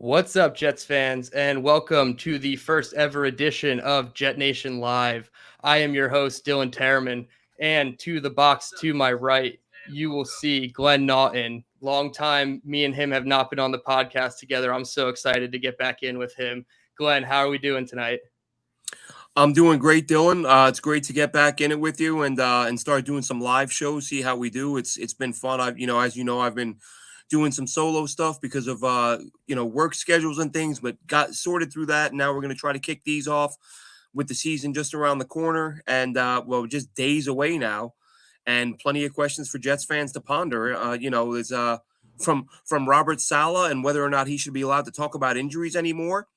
What's up, Jets fans, and welcome to the first ever edition of Jet Nation Live. I am your host, Dylan Tereman, and to the box to my right, you will see Glenn Naughton. Long time, me and him have not been on the podcast together. I'm so excited to get back in with him. Glenn, how are we doing tonight? I'm doing great, Dylan. It's great to get back in it with you and start doing some live shows. See how we do. It's been fun. As you know, I've been doing some solo stuff because of work schedules and things, but got sorted through that. And now we're gonna try to kick these off with the season just around the corner and just days away now, and plenty of questions for Jets fans to ponder. Is from Robert Saleh and whether or not he should be allowed to talk about injuries anymore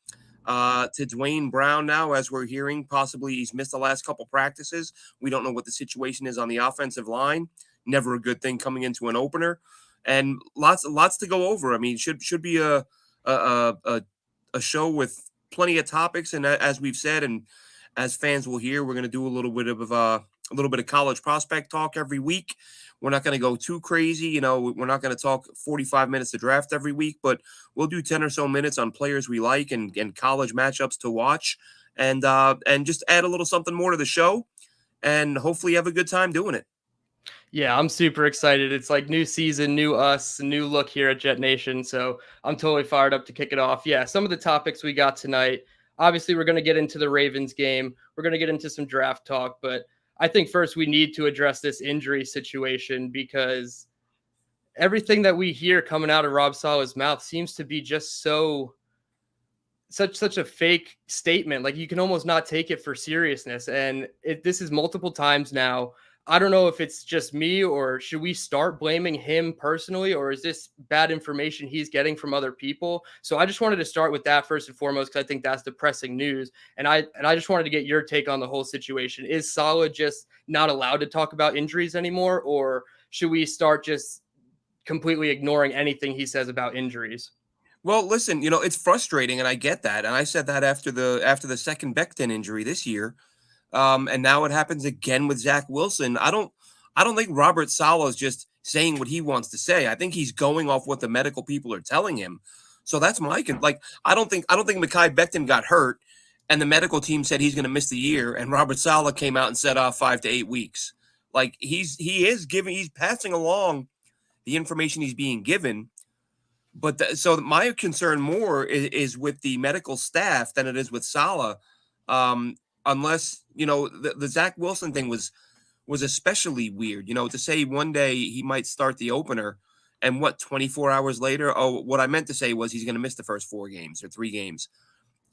to Dwayne Brown now, as we're hearing, possibly he's missed the last couple practices. We don't know what the situation is on the offensive line. Never a good thing coming into an opener, and lots to go over. I mean, should be a, a a show with plenty of topics, and as we've said, and as fans will hear, we're going to do a little bit of college prospect talk every week. We're not going to go too crazy. We're not going to talk 45 minutes to draft every week, but we'll do 10 or so minutes on players we like and college matchups to watch and just add a little something more to the show and hopefully have a good time doing it. Yeah, I'm super excited. It's like new season, new us, new look here at Jet Nation. So I'm totally fired up to kick it off. Yeah, some of the topics we got tonight. Obviously, we're going to get into the Ravens game. We're going to get into some draft talk. But I think first we need to address this injury situation because everything that we hear coming out of Rob Saleh's mouth seems to be just such a fake statement. Like you can almost not take it for seriousness. And this is multiple times now. I don't know if it's just me or should we start blaming him personally, or is this bad information he's getting from other people? So I just wanted to start with that first and foremost, because I think that's the pressing news. And I just wanted to get your take on the whole situation. Is Saleh just not allowed to talk about injuries anymore, or should we start just completely ignoring anything he says about injuries? Well, listen, it's frustrating, and I get that. And I said that after the second Becton injury this year, and now it happens again with Zach Wilson. I don't think Robert Saleh is just saying what he wants to say. I think he's going off what the medical people are telling him. So that's like I don't think Mekhi Becton got hurt, and the medical team said he's going to miss the year, and Robert Saleh came out and said 5 to 8 weeks. Like he's passing along the information he's being given. But so my concern more is with the medical staff than it is with Saleh. Um, Unless the Zach Wilson thing was especially weird. To say one day he might start the opener, and 24 hours later, oh, what I meant to say was he's going to miss the first 4 games or 3 games.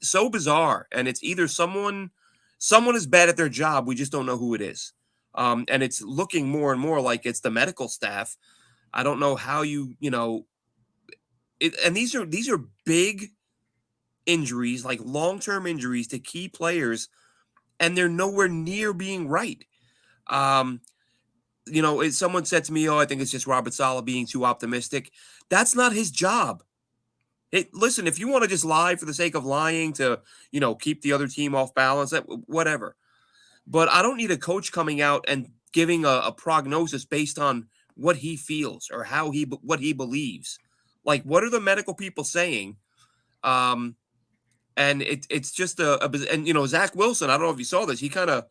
So bizarre, and it's either someone is bad at their job. We just don't know who it is, and it's looking more and more like it's the medical staff. I don't know how and these are big injuries, like long-term injuries to key players, and they're nowhere near being right. Um, someone said to me, "Oh, I think it's just Robert Saleh being too optimistic." That's not his job. Listen, if you want to just lie for the sake of lying to, keep the other team off balance, whatever. But I don't need a coach coming out and giving a prognosis based on what he feels or what he believes. Like, what are the medical people saying? Um, and it's just and Zach Wilson. I don't know if you saw this. He kind of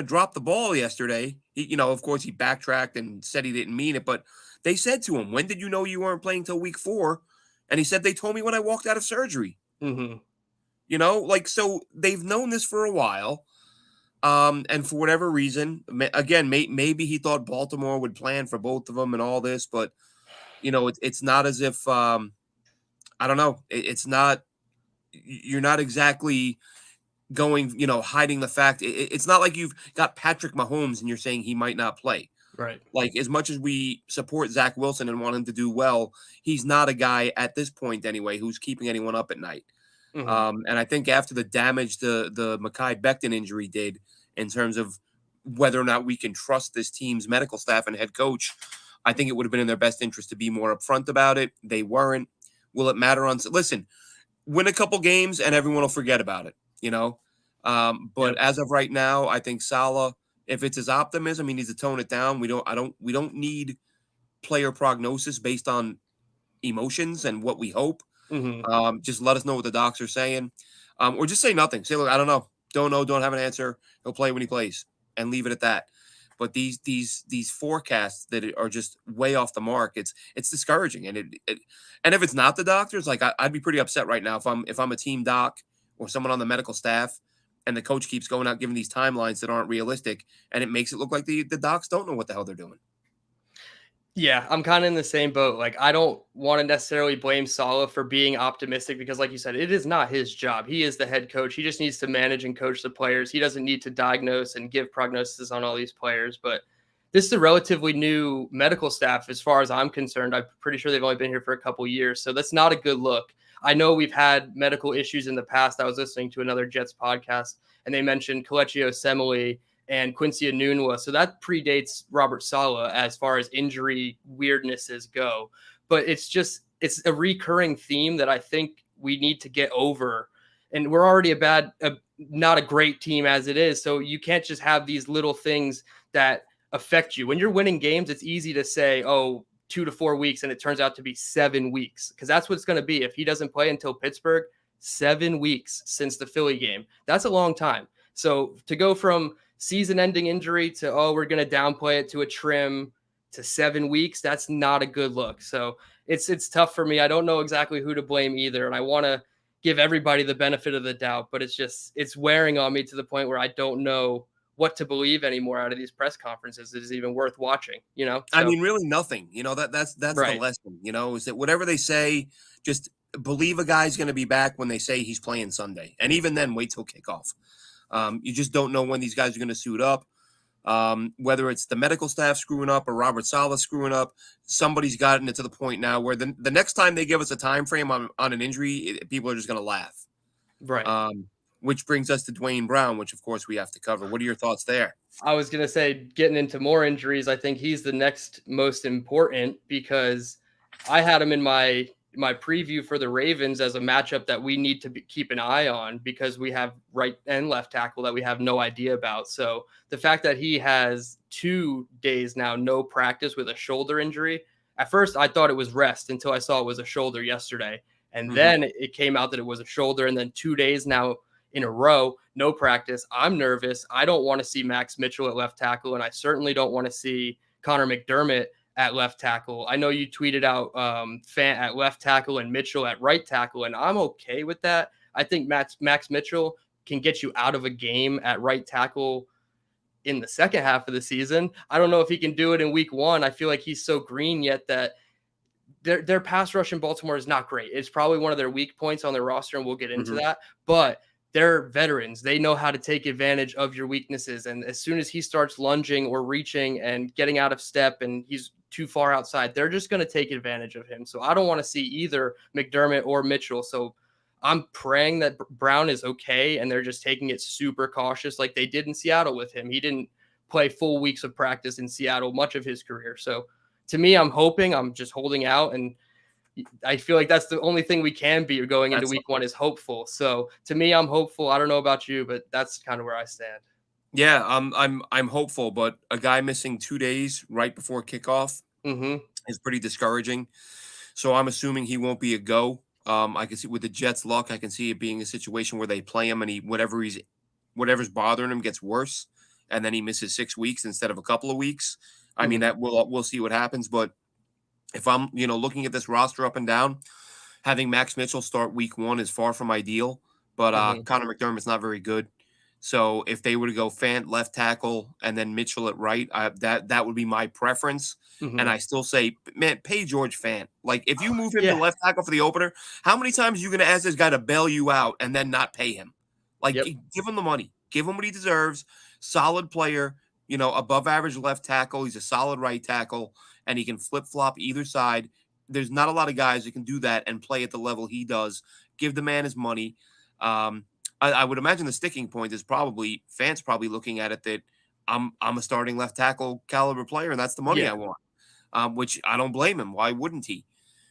dropped the ball yesterday. Of course, he backtracked and said he didn't mean it, but they said to him, "When did you know you weren't playing till week 4?" And he said, "They told me when I walked out of surgery." Mm-hmm. So they've known this for a while. And for whatever reason, again, maybe he thought Baltimore would plan for both of them and all this, but it's not as if I don't know. It's not. You're not exactly going, hiding the fact. It's not like you've got Patrick Mahomes and you're saying he might not play. Right. Like, as much as we support Zach Wilson and want him to do well, he's not a guy at this point anyway who's keeping anyone up at night. Mm-hmm. And I think after the damage the Mekhi Becton injury did in terms of whether or not we can trust this team's medical staff and head coach, I think it would have been in their best interest to be more upfront about it. They weren't. Will it matter on? Listen, win a couple games and everyone will forget about it. But Yep. as of right now, I think Saleh, if it's his optimism, he needs to tone it down. We don't need player prognosis based on emotions and what we hope. Mhm. Just let us know what the docs are saying, or just say nothing. Say, look, I don't know, don't have an answer. He'll play when he plays, and leave it at that. But these forecasts that are just way off the mark, it's discouraging. And if it's not the doctors, like I'd be pretty upset right now if I'm a team doc or someone on the medical staff, and the coach keeps going out giving these timelines that aren't realistic, and it makes it look like the docs don't know what the hell they're doing. Yeah, I'm kind of in the same boat. Like, I don't want to necessarily blame Saleh for being optimistic because, like you said, it is not his job. He is the head coach. He just needs to manage and coach the players. He doesn't need to diagnose and give prognosis on all these players. But this is a relatively new medical staff, as far as I'm concerned. I'm pretty sure they've only been here for a couple years, so that's not a good look. I know we've had medical issues in the past. I was listening to another Jets podcast, and they mentioned Kelechi Osemele and Quincy Enunwa. So that predates Robert Saleh as far as injury weirdnesses go. But it's a recurring theme that I think we need to get over. And we're already not a great team as it is. So you can't just have these little things that affect you. When you're winning games, it's easy to say, oh, 2 to 4 weeks, and it turns out to be 7 weeks, because that's what it's going to be. If he doesn't play until Pittsburgh, 7 weeks since the Philly game. That's a long time. So to go from season-ending injury to, oh, we're going to downplay it to a trim to 7 weeks, that's not a good look. So it's tough for me. I don't know exactly who to blame either, and I want to give everybody the benefit of the doubt, but it's wearing on me to the point where I don't know what to believe anymore out of these press conferences. It is even worth watching, you know? I So, mean, really nothing. That's the right. lesson. Is that whatever they say, just believe a guy's going to be back when they say he's playing Sunday, and even then, wait till kickoff. You just don't know when these guys are going to suit up. Whether it's the medical staff screwing up or Robert Saleh screwing up, somebody's gotten it to the point now where the next time they give us a time frame on an injury, people are just going to laugh. Right. Which brings us to Dwayne Brown, which of course we have to cover. What are your thoughts there? I was going to say, getting into more injuries, I think he's the next most important, because I had him in my preview for the Ravens as a matchup that we need to keep an eye on, because we have right and left tackle that we have no idea about. So the fact that he has 2 days now, no practice with a shoulder injury, at first I thought it was rest until I saw it was a shoulder yesterday. And then it came out that it was a shoulder, and then 2 days now in a row, no practice. I'm nervous. I don't want to see Max Mitchell at left tackle, and I certainly don't want to see Conor McDermott at left tackle. I know you tweeted out Fant at left tackle and Mitchell at right tackle, and I'm okay with that. I think Max Mitchell can get you out of a game at right tackle in the second half of the season. I don't know if he can do it in week 1. I feel like he's so green yet that their pass rush in Baltimore is not great. It's probably one of their weak points on their roster, and we'll get into that. But they're veterans. They know how to take advantage of your weaknesses. And as soon as he starts lunging or reaching and getting out of step and he's too far outside, they're just going to take advantage of him. So I don't want to see either McDermott or Mitchell. So I'm praying that Brown is okay and they're just taking it super cautious like they did in Seattle with him. He didn't play full weeks of practice in Seattle much of his career. So to me, I'm just holding out, and I feel like that's the only thing we can be going into week 1 is hopeful. So to me, I'm hopeful. I don't know about you, but that's kind of where I stand. Yeah, I'm hopeful, but a guy missing 2 days right before kickoff is pretty discouraging. So I'm assuming he won't be a go. I can see with the Jets' luck, I can see it being a situation where they play him and whatever's bothering him gets worse, and then he misses 6 weeks instead of a couple of weeks. I mean, that we'll see what happens, but if I'm, looking at this roster up and down, having Max Mitchell start week 1 is far from ideal, but Conor McDermott's not very good. So if they were to go Fant left tackle and then Mitchell at right, that would be my preference. And I still say, man, pay George Fant. Like, if you move him to left tackle for the opener, how many times are you going to ask this guy to bail you out and then not pay him? Like, give him the money. Give him what he deserves. Solid player, above average left tackle. He's a solid right tackle, and he can flip-flop either side. There's not a lot of guys that can do that and play at the level he does. Give the man his money. I would imagine the sticking point is Fant's probably looking at it that I'm a starting left tackle caliber player, and that's the money I want. Which I don't blame him. Why wouldn't he?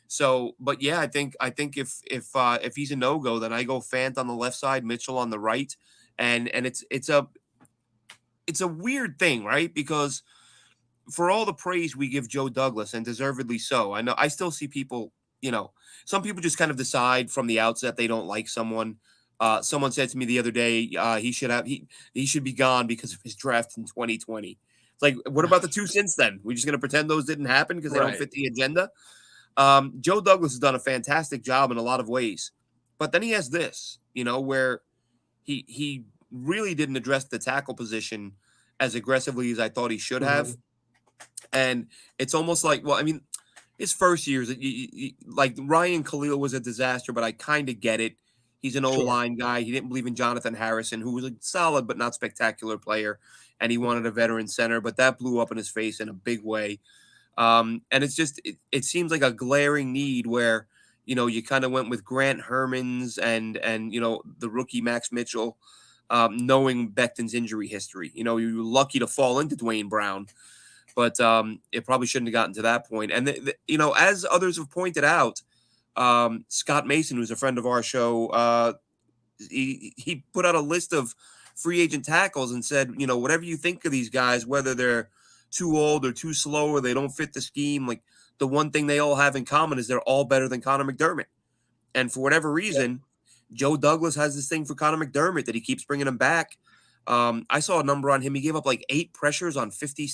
So, but yeah, I think if he's a no-go, then I go Fant on the left side, Mitchell on the right, and it's a weird thing, right? Because for all the praise we give Joe Douglas, and deservedly so, I know I still see people some people just kind of decide from the outset they don't like someone. Someone said to me the other day, he should be gone because of his draft in 2020. It's like, what about the two since then? We're just going to pretend those didn't happen because they don't fit the agenda. Joe Douglas has done a fantastic job in a lot of ways, but then he has this, where he really didn't address the tackle position as aggressively as I thought he should have. And it's almost like, well, I mean, his first years, like Ryan Khalil was a disaster, but I kind of get it. He's an O-line guy. He didn't believe in Jonathan Harrison, who was a solid but not spectacular player, and he wanted a veteran center, but that blew up in his face in a big way. And it's just it seems like a glaring need where you kind of went with Grant Hermans and the rookie Max Mitchell, knowing Becton's injury history. You were lucky to fall into Dwayne Brown, but it probably shouldn't have gotten to that point. And as others have pointed out, Scott Mason, who's a friend of our show, he put out a list of free agent tackles and said, whatever you think of these guys, whether they're too old or too slow or they don't fit the scheme, like the one thing they all have in common is they're all better than Conor McDermott. And for whatever reason, Joe Douglas has this thing for Conor McDermott that he keeps bringing him back. I saw a number on him. He gave up like 8 pressures on 50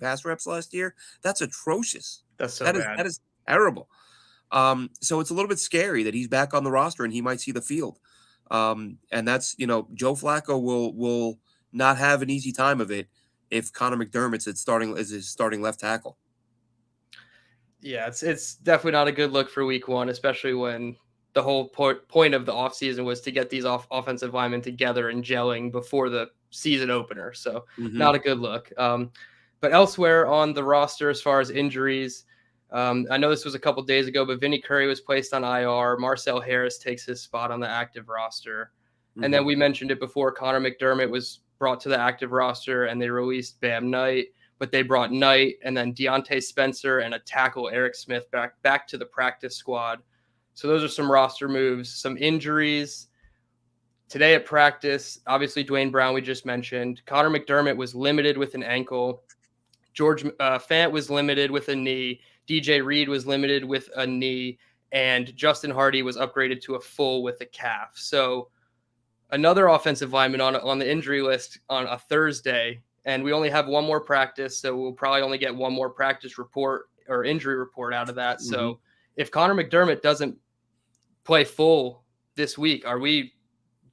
pass reps last year. That's atrocious. That's so bad. That is terrible. So it's a little bit scary that he's back on the roster and he might see the field. And that's, Joe Flacco will not have an easy time of it if Conor McDermott's is his starting left tackle. Yeah, it's definitely not a good look for week 1, especially when the whole point of the offseason was to get these offensive linemen together and gelling before the season opener. So not a good look. But elsewhere on the roster, as far as injuries, I know this was a couple days ago, but Vinny Curry was placed on IR. Marcel Harris takes his spot on the active roster. And then we mentioned it before, Conor McDermott was brought to the active roster and they released Bam Knight, but they brought Knight and then Deontay Spencer and a tackle, Eric Smith, back to the practice squad. So those are some roster moves, some injuries. Today at practice, obviously Dwayne Brown, we just mentioned. Conor McDermott was limited with an ankle. George Fant was limited with a knee. DJ Reed was limited with a knee. And Justin Hardy was upgraded to a full with a calf. So another offensive lineman on the injury list on a Thursday. And we only have one more practice, so we'll probably only get one more practice report or injury report out of that. So if Conor McDermott doesn't play full this week, are we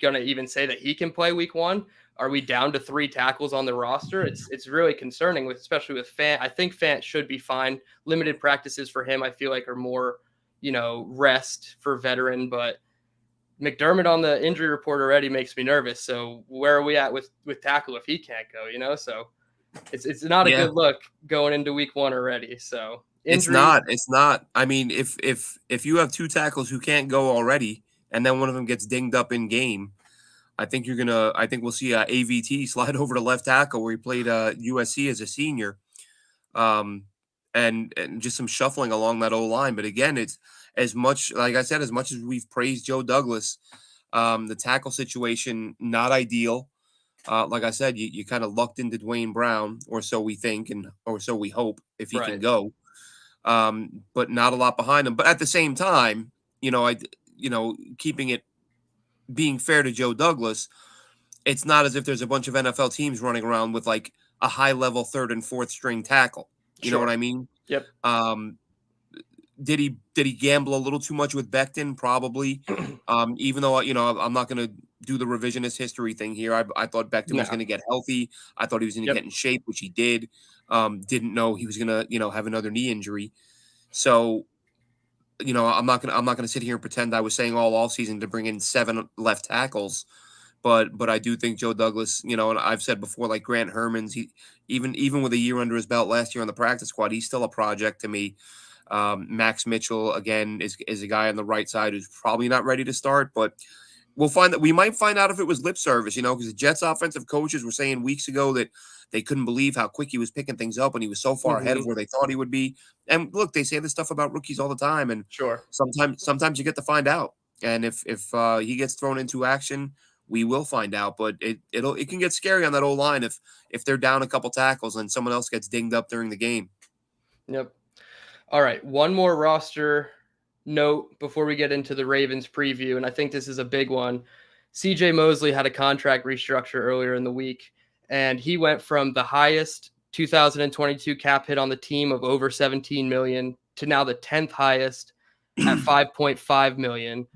going to even say that he can play week 1? Are we down to 3 tackles on the roster? It's really concerning, especially with Fant. I think Fant should be fine. Limited practices for him, I feel like, are more, rest for veteran. But McDermott on the injury report already makes me nervous. So where are we at with tackle if he can't go? So it's not a good look going into week 1 already. So injuries, it's not. I mean, if you have 2 tackles who can't go already, and then one of them gets dinged up in game, I think we'll see AVT slide over to left tackle where he played USC as a senior, and just some shuffling along that O-line. But again, it's as much, like I said, as much as we've praised Joe Douglas, the tackle situation not ideal. Like I said, you kind of lucked into Dwayne Brown, or so we think, or so we hope, if he can go. But not a lot behind him. But at the same time, being fair to Joe Douglas, it's not as if there's a bunch of NFL teams running around with like a high level 3rd and 4th string tackle. You know what I mean? Yep. Did he gamble a little too much with Becton? Probably. Even though, I'm not going to do the revisionist history thing here. I thought Becton was going to get healthy. I thought he was going to get in shape, which he did. Didn't know he was going to, have another knee injury. So, I'm not gonna sit here and pretend I was saying all season to bring in 7 left tackles, but I do think Joe Douglas, and I've said before, like Grant Hermans, he even with a year under his belt last year on the practice squad, he's still a project to me. Max Mitchell again is a guy on the right side who's probably not ready to start, but we might find out if it was lip service, because the Jets offensive coaches were saying weeks ago that they couldn't believe how quick he was picking things up and he was so far ahead of where they thought he would be. And look, they say this stuff about rookies all the time. And sometimes you get to find out. And if he gets thrown into action, we will find out. But it can get scary on that old line if they're down a couple tackles and someone else gets dinged up during the game. Yep. All right. One more roster note before we get into the Ravens preview, and I think this is a big one. CJ Mosley had a contract restructure earlier in the week, and he went from the highest 2022 cap hit on the team of over 17 million to now the 10th highest at 5.5 million.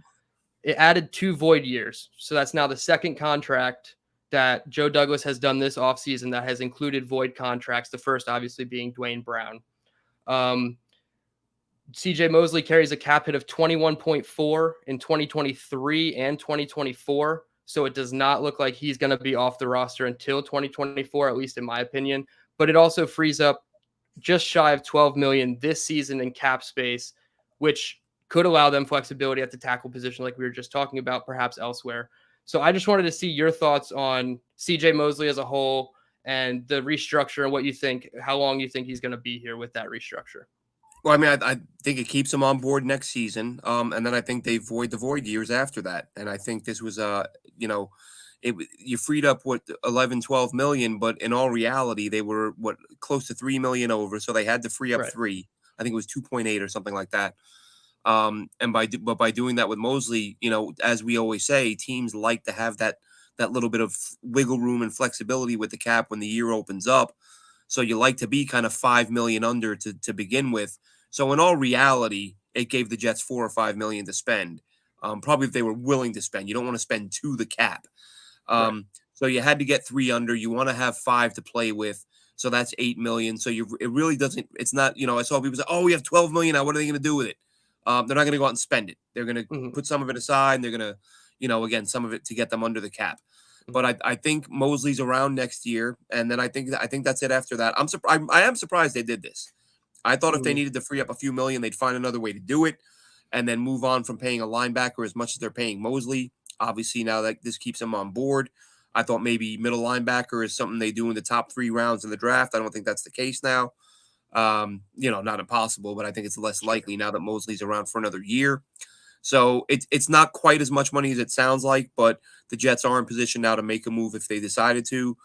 It added 2 void years. So that's now the second contract that Joe Douglas has done this offseason that has included void contracts, the first obviously being Dwayne Brown. CJ Mosley carries a cap hit of 21.4 in 2023 and 2024. So it does not look like he's going to be off the roster until 2024, at least in my opinion. But it also frees up just shy of 12 million this season in cap space, which could allow them flexibility at the tackle position, like we were just talking about, perhaps elsewhere. So I just wanted to see your thoughts on CJ Mosley as a whole and the restructure and what you think, how long you think he's going to be here with that restructure. Well, I mean, I think it keeps them on board next season, and then I think they void the void years after that. And I think this was you freed up what 11, 12 million, but in all reality, they were close to 3 million over, so they had to free up Right. 3. I think it was 2.8 or something like that. And by doing that with Mosley, as we always say, teams like to have that little bit of wiggle room and flexibility with the cap when the year opens up. So you like to be kind of 5 million under to begin with. So in all reality, it gave the Jets 4 or 5 million to spend. Probably if they were willing to spend. You don't want to spend to the cap. Right. So you had to get 3 under. You want to have 5 to play with. So that's 8 million. So it really doesn't. It's not. I saw people say, "Oh, we have 12 million now. What are they going to do with it?" They're not going to go out and spend it. They're going to put some of it aside, and they're going to, again, some of it to get them under the cap. But I think Mosley's around next year, and then I think that's it after that. I am surprised they did this. I thought if they needed to free up a few million, they'd find another way to do it, and then move on from paying a linebacker as much as they're paying Mosley. Obviously, now that this keeps him on board, I thought maybe middle linebacker is something they do in the top 3 rounds in the draft. I don't think that's the case now. Not impossible, but I think it's less likely now that Mosley's around for another year. So it's not quite as much money as it sounds like, but the Jets are in position now to make a move if they decided to.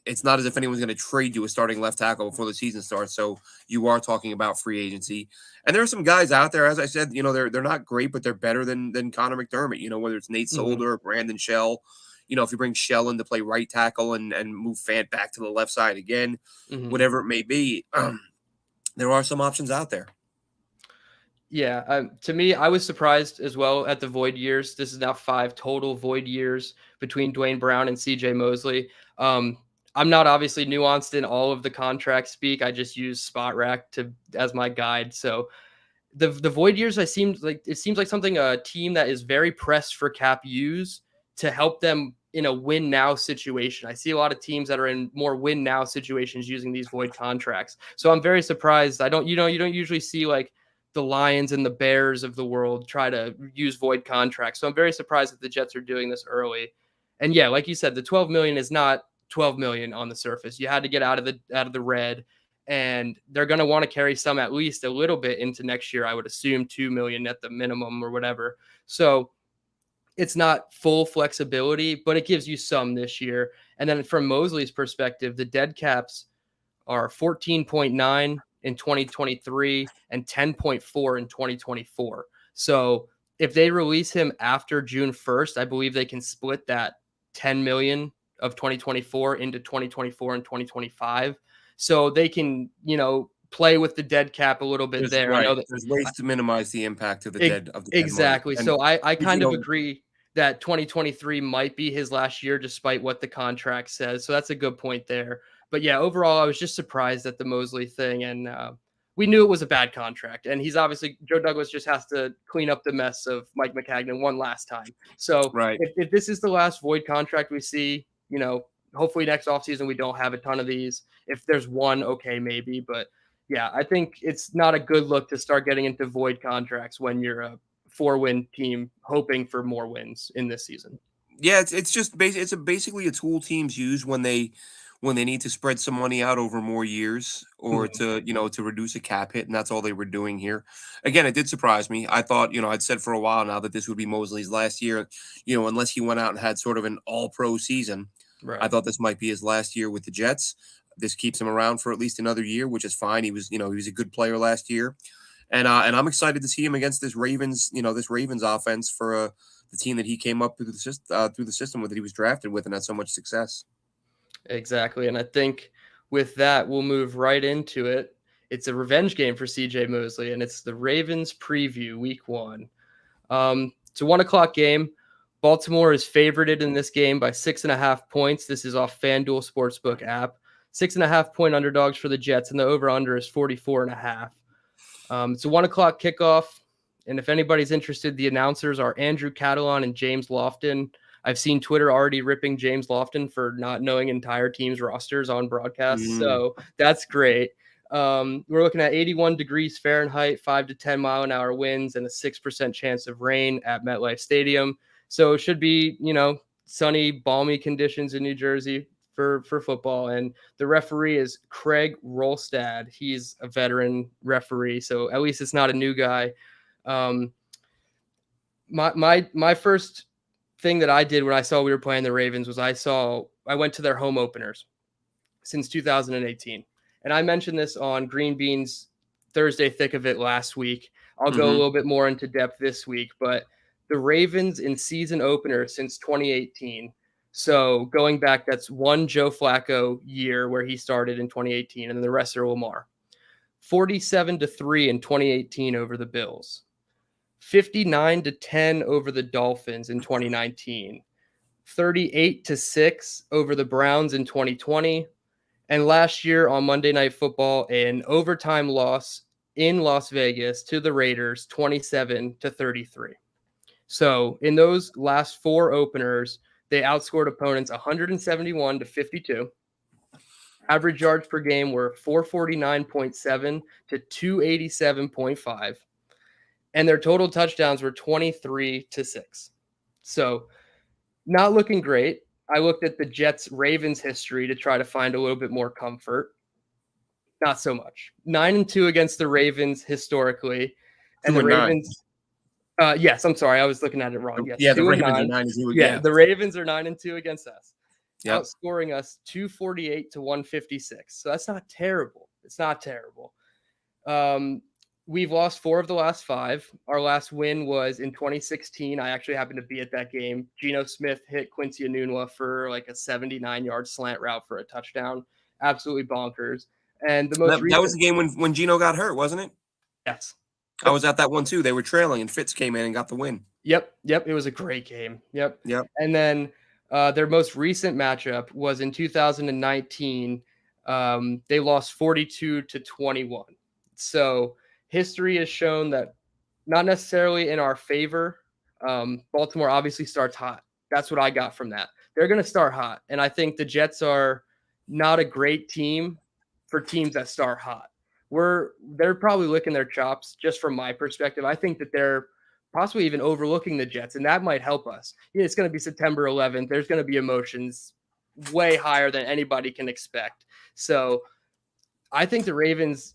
It's not as if anyone's going to trade you a starting left tackle before the season starts. So you are talking about free agency. And there are some guys out there, as I said, they're not great, but they're better than Conor McDermott, whether it's Nate Solder or Brandon Shell. If you bring Shell in to play right tackle and move Fant back to the left side again, whatever it may be, there are some options out there. Yeah, to me, I was surprised as well at the void years. This is now 5 total void years between Dwayne Brown and CJ Mosley. I'm not obviously nuanced in all of the contract speak. I just use Spot Rack as my guide. So the void years, it seems like something a team that is very pressed for cap use to help them in a win now situation. I see a lot of teams that are in more win now situations using these void contracts. So I'm very surprised. You don't usually see like the Lions and the Bears of the world try to use void contracts. So I'm very surprised that the Jets are doing this early. And yeah, like you said, the 12 million is not 12 million on the surface. You had to get out of the red, and they're going to want to carry some at least a little bit into next year. I would assume 2 million at the minimum or whatever. So it's not full flexibility, but it gives you some this year. And then from Mosley's perspective, the dead caps are 14.9 in 2023 and 10.4 in 2024. So if they release him after June 1st, I believe they can split that 10 million of 2024 into 2024 and 2025. So they can, play with the dead cap a little bit there. Right. I know that there's ways to minimize the impact of the dead of the exactly. Dead so I kind of agree that 2023 might be his last year, despite what the contract says. So that's a good point there. But yeah, overall, I was just surprised at the Mosley thing, and we knew it was a bad contract. And he's obviously Joe Douglas just has to clean up the mess of Mike Maccagnan one last time. So Right. if this is the last void contract we see, hopefully next offseason we don't have a ton of these. If there's one, okay, maybe. But yeah, I think it's not a good look to start getting into void contracts when you're a 4-win team hoping for more wins in this season. Yeah, it's just basically a tool teams use when they need to spread some money out over more years or to reduce a cap hit, and that's all they were doing here. Again, it did surprise me. I thought, I'd said for a while now that this would be Mosley's last year, unless he went out and had sort of an all-pro season. Right. I thought this might be his last year with the Jets. This keeps him around for at least another year, which is fine. He was, he was a good player last year. And I'm excited to see him against this Ravens offense for the team that he came up through the system with, that he was drafted with, and had so much success. Exactly. And I think with that, we'll move right into it. It's a revenge game for CJ Mosley, and it's the Ravens preview week 1. It's a 1:00 game. Baltimore is favorited in this game by 6.5 points. This is off FanDuel Sportsbook app. 6.5-point underdogs for the Jets, and the over-under is 44.5. It's a 1:00 kickoff. And if anybody's interested, the announcers are Andrew Catalon and James Lofton. I've seen Twitter already ripping James Lofton for not knowing entire teams' rosters on broadcasts. So that's great. We're looking at 81 degrees Fahrenheit, 5 to 10 mile an hour winds, and a 6% chance of rain at MetLife Stadium. So it should be, sunny, balmy conditions in New Jersey for football. And the referee is Craig Rolstad. He's a veteran referee, so at least it's not a new guy. My first thing that I did when I saw we were playing the Ravens was I went to their home openers since 2018. And I mentioned this on Green Bean's Thursday Thick of It last week. I'll go a little bit more into depth this week, but the Ravens in season openers since 2018. So going back, that's one Joe Flacco year where he started in 2018, and then the rest are Lamar. 47-3 in 2018 over the Bills. 59-10 over the Dolphins in 2019. 38-6 over the Browns in 2020. And last year on Monday Night Football, an overtime loss in Las Vegas to the Raiders, 27-33. So in those last 4 openers, they outscored opponents 171-52. Average yards per game were 449.7 to 287.5. And their total touchdowns were 23-6. So not looking great. I looked at the Jets-Ravens history to try to find a little bit more comfort. Not so much. 9-2 against the Ravens historically. And the Ravens... yes, I'm sorry. I was looking at it wrong. Yes, yeah, the Ravens are 9-2. Yeah, the Ravens are 9-2 against us. Yep. Outscoring us 248-156. So that's not terrible. It's not terrible. We've lost 4 of the last 5. Our last win was in 2016. I actually happened to be at that game. Geno Smith hit Quincy Enunwa for like a 79-yard slant route for a touchdown. Absolutely bonkers. And the most that was the game when Geno got hurt, wasn't it? Yes. I was at that one too. They were trailing, and Fitz came in and got the win. Yep. It was a great game. Yep. And then their most recent matchup was in 2019. They lost 42-21. So history has shown that not necessarily in our favor. Baltimore obviously starts hot. That's what I got from that. They're going to start hot. And I think the Jets are not a great team for teams that start hot. They're probably licking their chops just from my perspective. I think that they're possibly even overlooking the Jets, and that might help us. It's going to be September 11th. There's going to be emotions way higher than anybody can expect. So I think the Ravens,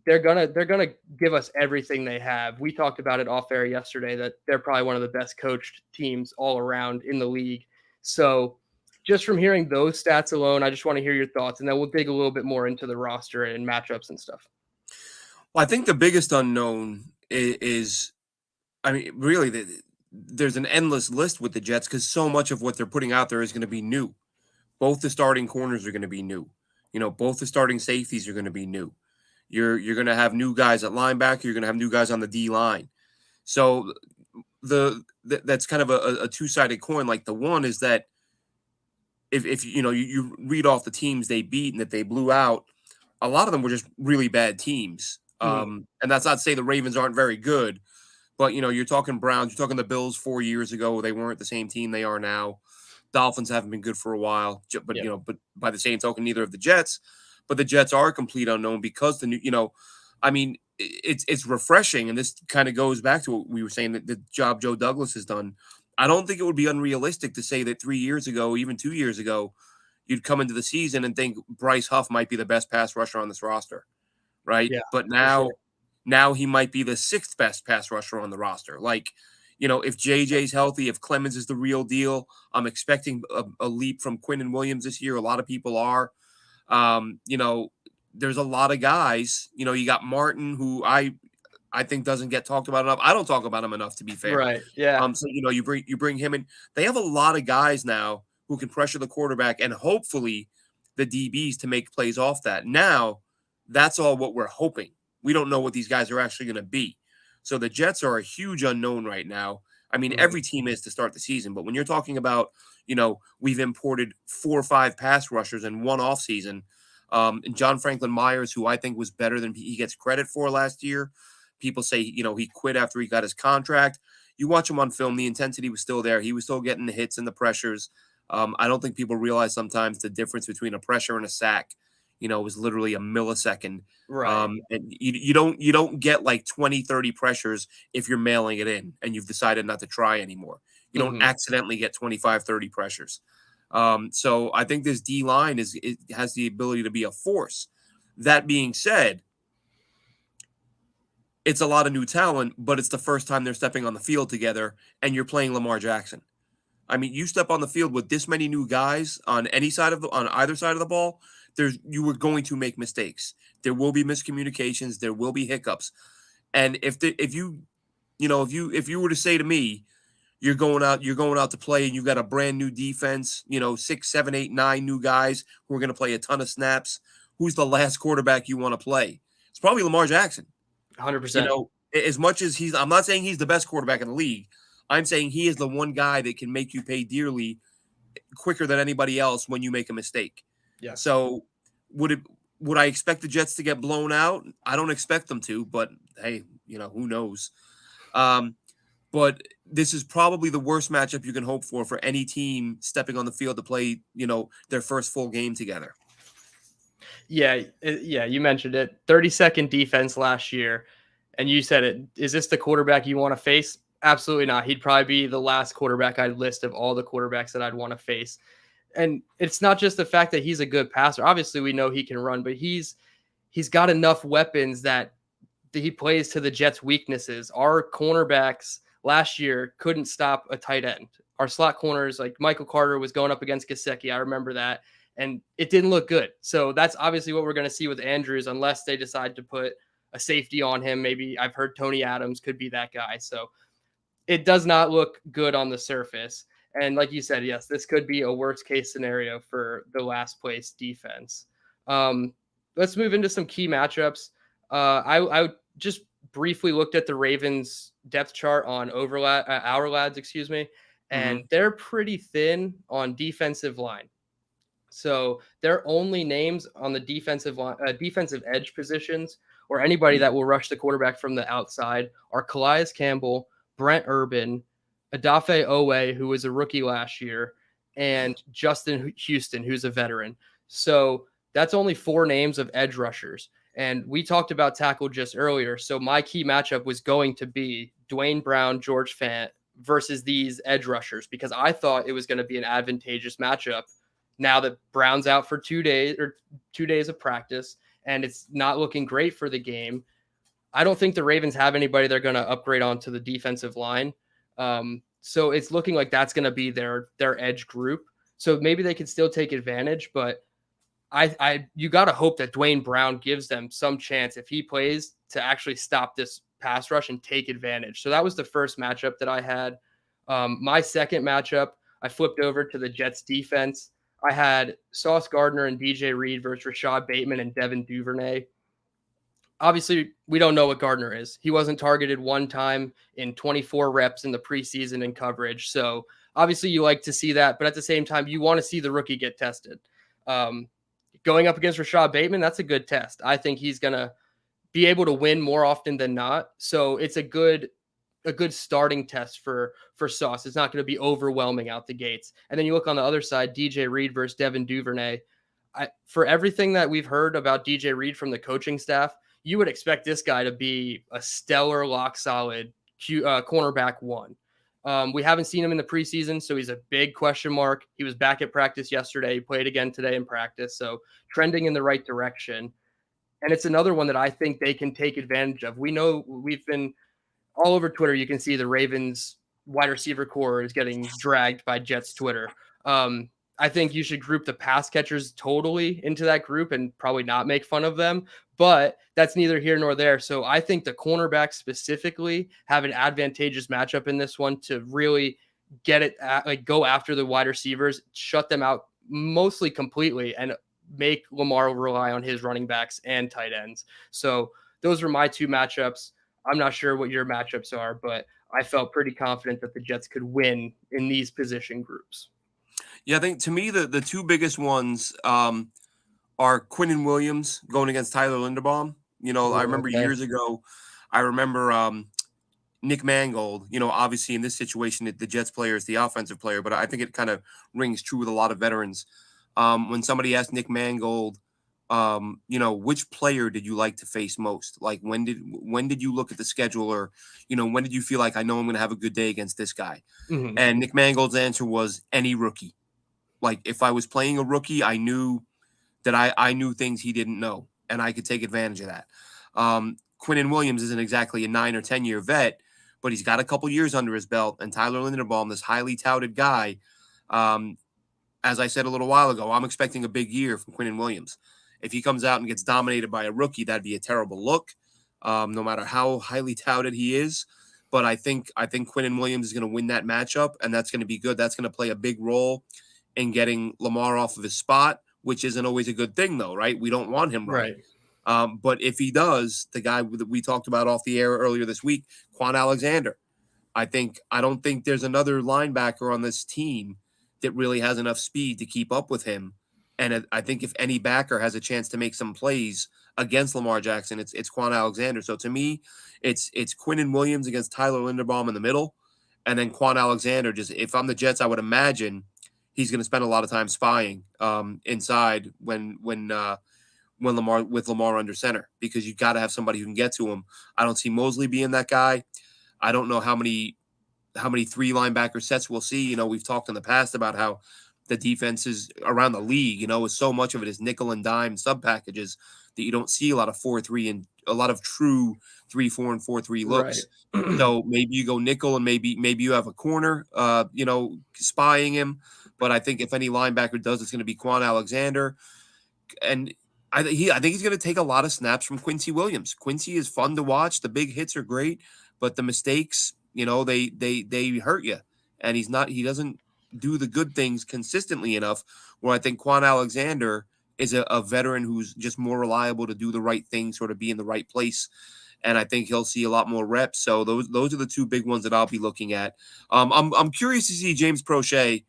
they're gonna give us everything they have. We talked about it off air yesterday that they're probably one of the best coached teams all around in the league. So just from hearing those stats alone, I just want to hear your thoughts, and then we'll dig a little bit more into the roster and matchups and stuff. Well, I think the biggest unknown is really, there's an endless list with the Jets because so much of what they're putting out there is going to be new. Both the starting corners are going to be new. Both the starting safeties are going to be new. You're going to have new guys at linebacker. You're going to have new guys on the D line. So that's kind of a two-sided coin. Like the one is that if you read off the teams they beat and that they blew out, a lot of them were just really bad teams. And that's not to say the Ravens aren't very good, but you're talking Browns, you're talking the Bills 4 years ago. They weren't the same team they are now. Dolphins haven't been good for a while, but but by the same token, neither of the Jets. But the Jets are a complete unknown because it's refreshing, and this kind of goes back to what we were saying, that the job Joe Douglas has done. I don't think it would be unrealistic to say that 3 years ago, even 2 years ago, you'd come into the season and think Bryce Huff might be the best pass rusher on this roster, right? Yeah, but now he might be the 6th best pass rusher on the roster. Like, if JJ's healthy, if Clemens is the real deal, I'm expecting a leap from Quinnen Williams this year. A lot of people are. There's a lot of guys. You got Martin, who I I think doesn't get talked about enough. I don't talk about him enough, to be fair. Right. Yeah. So you bring him in. They have a lot of guys now who can pressure the quarterback and hopefully the DBs to make plays off that. Now, that's all what we're hoping. We don't know what these guys are actually going to be. So the Jets are a huge unknown right now. I mean, every team is to start the season, but when you're talking about, we've imported 4 or 5 pass rushers in one offseason, and John Franklin Myers, who I think was better than he gets credit for last year. People say, he quit after he got his contract. You watch him on film, the intensity was still there. He was still getting the hits and the pressures. I don't think people realize sometimes the difference between a pressure and a sack, was literally a millisecond. Right. And you don't get like 20, 30 pressures if you're mailing it in and you've decided not to try anymore. You don't accidentally get 25, 30 pressures. So I think this D line has the ability to be a force. That being said, it's a lot of new talent, but it's the first time they're stepping on the field together and you're playing Lamar Jackson. I mean, you step on the field with this many new guys on either side of the ball, you were going to make mistakes. There will be miscommunications, there will be hiccups. And if you were to say to me, you're going out to play and you've got a brand new defense, 6, 7, 8, 9 new guys who are going to play a ton of snaps, who's the last quarterback you want to play? It's probably Lamar Jackson. 100%. As much as I'm not saying he's the best quarterback in the league. I'm saying he is the one guy that can make you pay dearly quicker than anybody else when you make a mistake. Yeah. So would I expect the Jets to get blown out? I don't expect them to, but hey, who knows? But this is probably the worst matchup you can hope for any team stepping on the field to play, their first full game together. Yeah, you mentioned it. 32nd defense last year, and you said it. Is this the quarterback you want to face? Absolutely not. He'd probably be the last quarterback I'd list of all the quarterbacks that I'd want to face. And it's not just the fact that he's a good passer. Obviously, we know he can run, but he's got enough weapons that he plays to the Jets' weaknesses. Our cornerbacks last year couldn't stop a tight end. Our slot corners, like Michael Carter, was going up against Gesicki. I remember that. And it didn't look good. So that's obviously what we're going to see with Andrews, unless they decide to put a safety on him. Maybe I've heard Tony Adams could be that guy. So it does not look good on the surface. And like you said, yes, this could be a worst case scenario for the last place defense. Let's move into some key matchups. I just briefly looked at the Ravens depth chart on Our Lads, and they're pretty thin on defensive line. So their only names on the defensive edge positions or anybody that will rush the quarterback from the outside are Calais Campbell, Brent Urban, Odafe Owe, who was a rookie last year, and Justin Houston, who's a veteran. So that's only 4 names of edge rushers. And we talked about tackle just earlier. So my key matchup was going to be Dwayne Brown, George Fant versus these edge rushers, because I thought it was going to be an advantageous matchup now that Brown's out for 2 days of practice and it's not looking great for the game. I don't think the Ravens have anybody they're going to upgrade onto the defensive line. So it's looking like that's going to be their edge group. So maybe they can still take advantage, but you got to hope that Dwayne Brown gives them some chance if he plays to actually stop this pass rush and take advantage. So that was the first matchup that I had. My second matchup, I flipped over to the Jets defense. I had Sauce Gardner and DJ Reed versus Rashad Bateman and Devin Duvernay. Obviously, we don't know what Gardner is. He wasn't targeted one time in 24 reps in the preseason in coverage. So obviously you like to see that, but at the same time, you want to see the rookie get tested. Going up against Rashad Bateman, that's a good test. I think he's going to be able to win more often than not. So it's a good starting test for Sauce. It's not going to be overwhelming out the gates. And then you look on the other side, DJ Reed versus Devin Duvernay. For everything that we've heard about DJ Reed from the coaching staff, you would expect this guy to be a stellar, lock solid cornerback 1. We haven't seen him in the preseason, so he's a big question mark. He was back at practice yesterday. He played again today in practice, so trending in the right direction. And it's another one that I think they can take advantage of. We know we've been all over Twitter. You can see the Ravens wide receiver core is getting dragged by Jets Twitter. I think you should group the pass catchers totally into that group and probably not make fun of them, but that's neither here nor there. So I think the cornerbacks specifically have an advantageous matchup in this one to really get it like go after the wide receivers, shut them out mostly completely, and make Lamar rely on his running backs and tight ends. So those were my two matchups. I'm not sure what your matchups are, but I felt pretty confident that the Jets could win in these position groups. Yeah, I think to me the two biggest ones are Quinnen Williams going against Tyler Linderbaum. I Ooh, remember okay. years ago, I remember Nick Mangold. Obviously in this situation, the Jets player is the offensive player, but I think it kind of rings true with a lot of veterans. When somebody asked Nick Mangold, which player did you like to face most? Like when did you look at the schedule, or when did you feel like I know I'm going to have a good day against this guy? Mhm. And Nick Mangold's answer was any rookie. Like if I was playing a rookie, I knew that I knew things he didn't know, and I could take advantage of that. Quinnen Williams isn't exactly a 9 or 10 year vet, but he's got a couple years under his belt. And Tyler Linderbaum, this highly touted guy, um, as I said a little while ago, I'm expecting a big year from Quinnen Williams. If he comes out and gets dominated by a rookie, that'd be a terrible look, no matter how highly touted he is. But I think Quinnen Williams is going to win that matchup, and that's going to be good. That's going to play a big role in getting Lamar off of his spot, which isn't always a good thing, though, right? We don't want him running. Right. But if he does, the guy that we talked about off the air earlier this week, Quan Alexander, I don't think there's another linebacker on this team that really has enough speed to keep up with him. And I think if any backer has a chance to make some plays against Lamar Jackson, it's Quan Alexander. So to me, it's Quinnen Williams against Tyler Linderbaum in the middle, and then Quan Alexander. Just if I'm the Jets, I would imagine he's going to spend a lot of time spying inside when Lamar under center, because you got to have somebody who can get to him. I don't see Mosley being that guy. I don't know how many three linebacker sets we'll see. We've talked in the past about how the defenses around the league, is so much of it is nickel and dime sub packages that you don't see a lot of 4-3 and a lot of true 3-4 and 4-3 Right. looks. So maybe you go nickel and maybe you have a corner, spying him. But I think if any linebacker does, it's going to be Quan Alexander. And I think he's going to take a lot of snaps from Quincy Williams. Quincy is fun to watch. The big hits are great, but the mistakes, they hurt you. And he doesn't do the good things consistently enough. Where I think Quan Alexander is a veteran who's just more reliable to do the right thing, sort of be in the right place. And I think he'll see a lot more reps. So those are the two big ones that I'll be looking at. I'm curious to see James Prochet,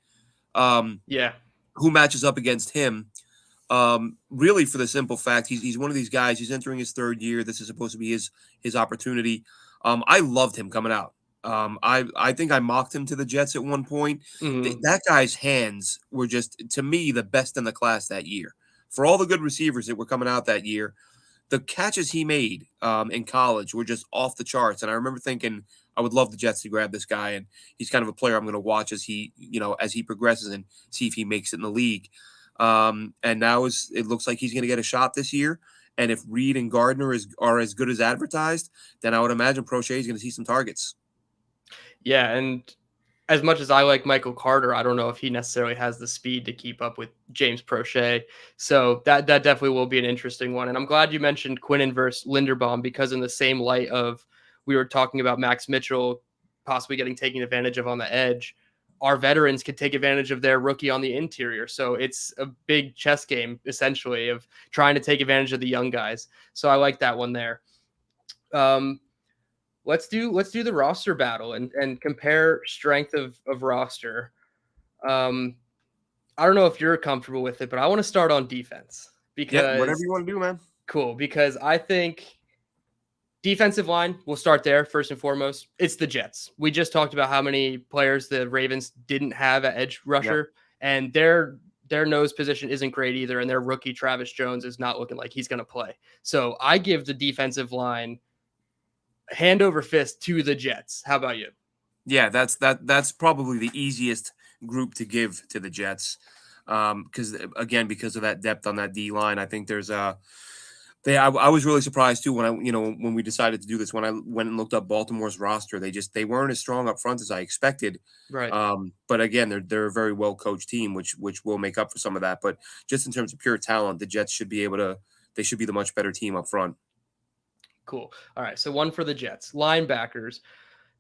Yeah. who matches up against him. Really for the simple fact he's one of these guys. He's entering his third year. This is supposed to be his opportunity. I loved him coming out. I think I mocked him to the Jets at one point. Mhm. That guy's hands were just, to me, the best in the class that year. For all the good receivers that were coming out that year, the catches he made in college were just off the charts. And I remember thinking, I would love the Jets to grab this guy, and he's kind of a player I'm going to watch as he progresses and see if he makes it in the league. And now it looks like he's going to get a shot this year. And if Reed and Gardner are as good as advertised, then I would imagine Prochet is going to see some targets. Yeah, and as much as I like Michael Carter, I don't know if he necessarily has the speed to keep up with James Prochet. So that definitely will be an interesting one. And I'm glad you mentioned Quinnen versus Linderbaum, because in the same light of we were talking about Max Mitchell possibly getting taken advantage of on the edge, our veterans could take advantage of their rookie on the interior. So it's a big chess game essentially of trying to take advantage of the young guys. So I like that one there. Um, let's do the roster battle and compare strength of roster. Um, I don't know if you're comfortable with it, but I want to start on defense Yep, whatever because you want to do, man. cool. Because I think defensive line, we'll start there first and foremost. It's the Jets. We just talked about how many players the Ravens didn't have at edge Yep. rusher, and their nose position isn't great either, and their rookie Travis Jones is not looking like he's going to play. So I give the defensive line hand over fist to the Jets. How about you? Yeah, that's probably the easiest group to give to the Jets. Because of that depth on that D line, I think there's I was really surprised too when when we decided to do this. When I went and looked up Baltimore's roster, they weren't as strong up front as I expected. Right. But again, they're a very well coached team, which will make up for some of that. But just in terms of pure talent, the Jets should be able to. They should be the much better team up front. Cool. All right. So one for the Jets. Linebackers.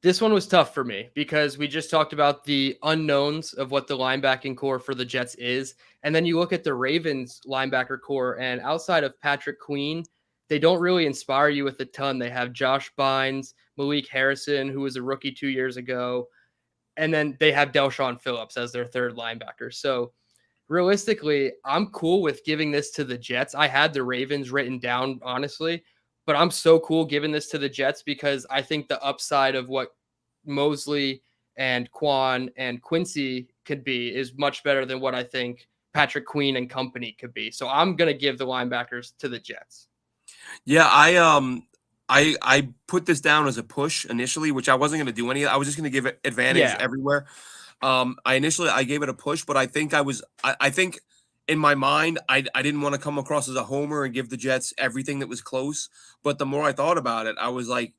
This one was tough for me because we just talked about the unknowns of what the linebacking core for the Jets is. And then you look at the Ravens linebacker core, and outside of Patrick Queen, they don't really inspire you with a ton. They have Josh Bynes, Malik Harrison, who was a rookie 2 years ago, and then they have Delshon Phillips as their third linebacker. So realistically, I'm cool with giving this to the Jets. I had the Ravens written down, honestly, but I'm so cool giving this to the Jets because I think the upside of what Mosley and Quan and Quincy could be is much better than what I think Patrick Queen and company could be. So I'm going to give the linebackers to the Jets. Yeah, I put this down as a push initially, which I wasn't going to do any. I was just going to give it advantage everywhere. I gave it a push, but I think I think in my mind, I didn't want to come across as a homer and give the Jets everything that was close. But the more I thought about it, I was like,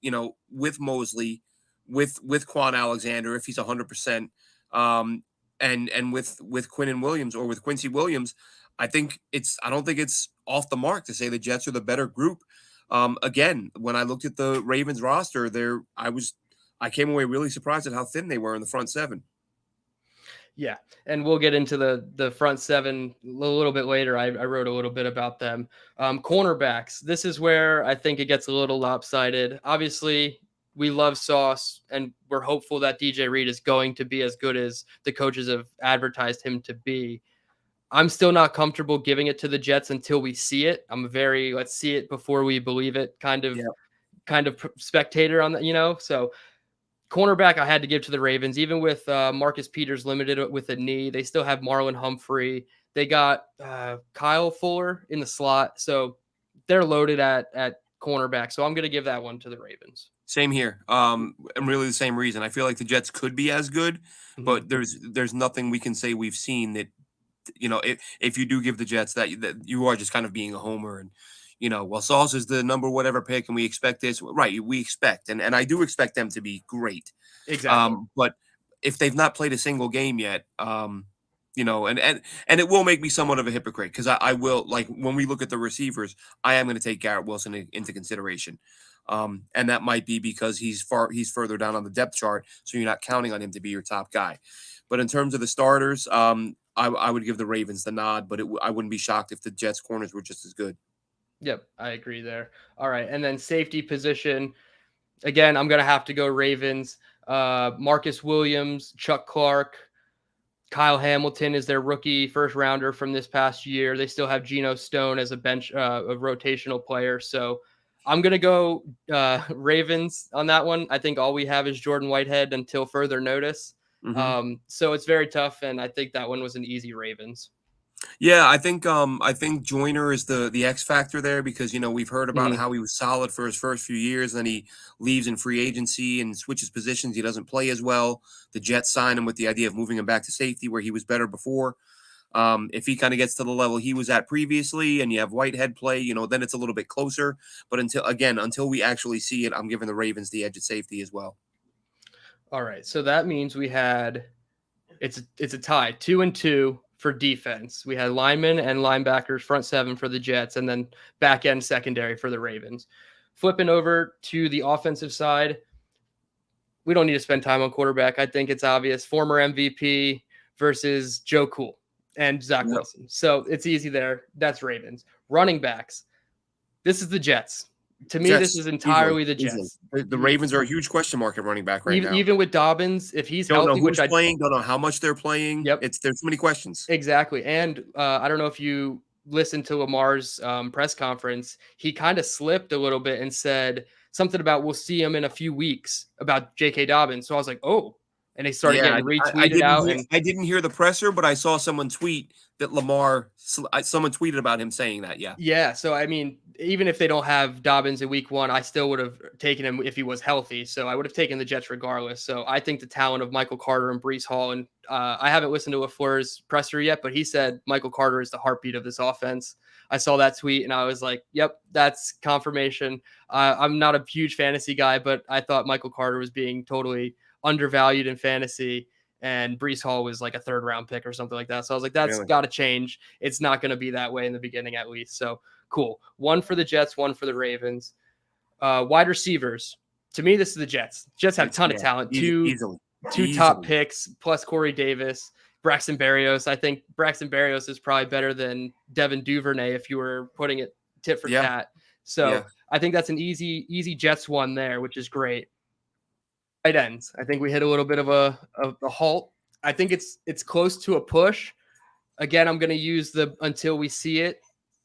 with Mosley, with Quan Alexander, if he's 100%, and with Quinn Williams or with Quincy Williams, I don't think it's off the mark to say the Jets are the better group. Again, when I looked at the Ravens roster, I came away really surprised at how thin they were in the front seven. Yeah, and we'll get into the front seven a little bit later. I wrote a little bit about them. Cornerbacks. This is where I think it gets a little lopsided. Obviously, we love Sauce, and we're hopeful that DJ Reed is going to be as good as the coaches have advertised him to be. I'm still not comfortable giving it to the Jets until we see it. I'm very let's see it before we believe it kind of spectator on that, So cornerback, I had to give to the Ravens, even with Marcus Peters limited with a knee. They still have Marlon Humphrey. They got Kyle Fuller in the slot. So they're loaded at cornerback. So I'm going to give that one to the Ravens. Same here. And really the same reason. I feel like the Jets could be as good, but there's nothing we can say we've seen that, if you do give the Jets that you are just kind of being a homer and, well, Sauce is the number whatever pick, and we expect this. Right, we expect, and I do expect them to be great. Exactly. But if they've not played a single game yet, and it will make me somewhat of a hypocrite because I will, like, when we look at the receivers, I am going to take Garrett Wilson into consideration. And that might be because he's further down on the depth chart, so you're not counting on him to be your top guy. But in terms of the starters, I would give the Ravens the nod, but I wouldn't be shocked if the Jets corners were just as good. Yep, I agree there. All right, and then safety position. Again, I'm going to have to go Ravens. Marcus Williams, Chuck Clark, Kyle Hamilton is their rookie first rounder from this past year. They still have Geno Stone as a bench, a rotational player. So I'm going to go Ravens on that one. I think all we have is Jordan Whitehead until further notice. So it's very tough, and I think that one was an easy Ravens. Yeah, I think Joyner is the X factor there because we've heard about how he was solid for his first few years, then he leaves in free agency and switches positions. He doesn't play as well. The Jets sign him with the idea of moving him back to safety where he was better before. If he kind of gets to the level he was at previously, and you have Whitehead play, then it's a little bit closer. But until we actually see it, I'm giving the Ravens the edge at safety as well. All right, so that means we had it's a tie, 2-2. For defense, we had linemen and linebackers, front seven for the Jets, and then back end secondary for the Ravens. Flipping over to the offensive side, we don't need to spend time on quarterback. I think it's obvious. Former MVP versus Joe Cool and Zach Wilson. So it's easy there. That's Ravens. Running backs. This is the Jets. To me, this is entirely the Jets. The Ravens are a huge question mark at running back right now. Even with Dobbins, if he's don't healthy, know who's playing, don't know how much they're playing. Yep. There's so many questions. Exactly. And I don't know if you listened to Lamar's press conference. He kind of slipped a little bit and said something about we'll see him in a few weeks about J.K. Dobbins. So I was like, oh, and they started Yeah, getting retweeted out. And I didn't hear the presser, but I saw someone tweet that Lamar. Someone tweeted about him saying that. Yeah, yeah, so I mean, even if they don't have Dobbins in week 1, I still would have taken him if he was healthy. So I would have taken the Jets regardless. So I think the talent of Michael Carter and Breece Hall, and I haven't listened to LaFleur's presser yet, but he said Michael Carter is the heartbeat of this offense. I saw that tweet and I was like, yep, that's confirmation. I'm not a huge fantasy guy, but I thought Michael Carter was being totally undervalued in fantasy, and Breece Hall was like a 3rd round pick or something like that. So I was like, that's really. got to change. It's not going to be that way in the beginning, at least. So cool. 1 for the Jets, 1 for the Ravens. Wide receivers. To me, this is the Jets. Jets have a ton of talent. Two top picks plus Corey Davis, Braxton Berrios. I think Braxton Berrios is probably better than Devin Duvernay if you were putting it tit for tat. So I think that's an easy Jets one there, which is great. Tight ends. I think we hit a little bit of a halt. I think it's close to a push. Again, I'm going to use the until we see it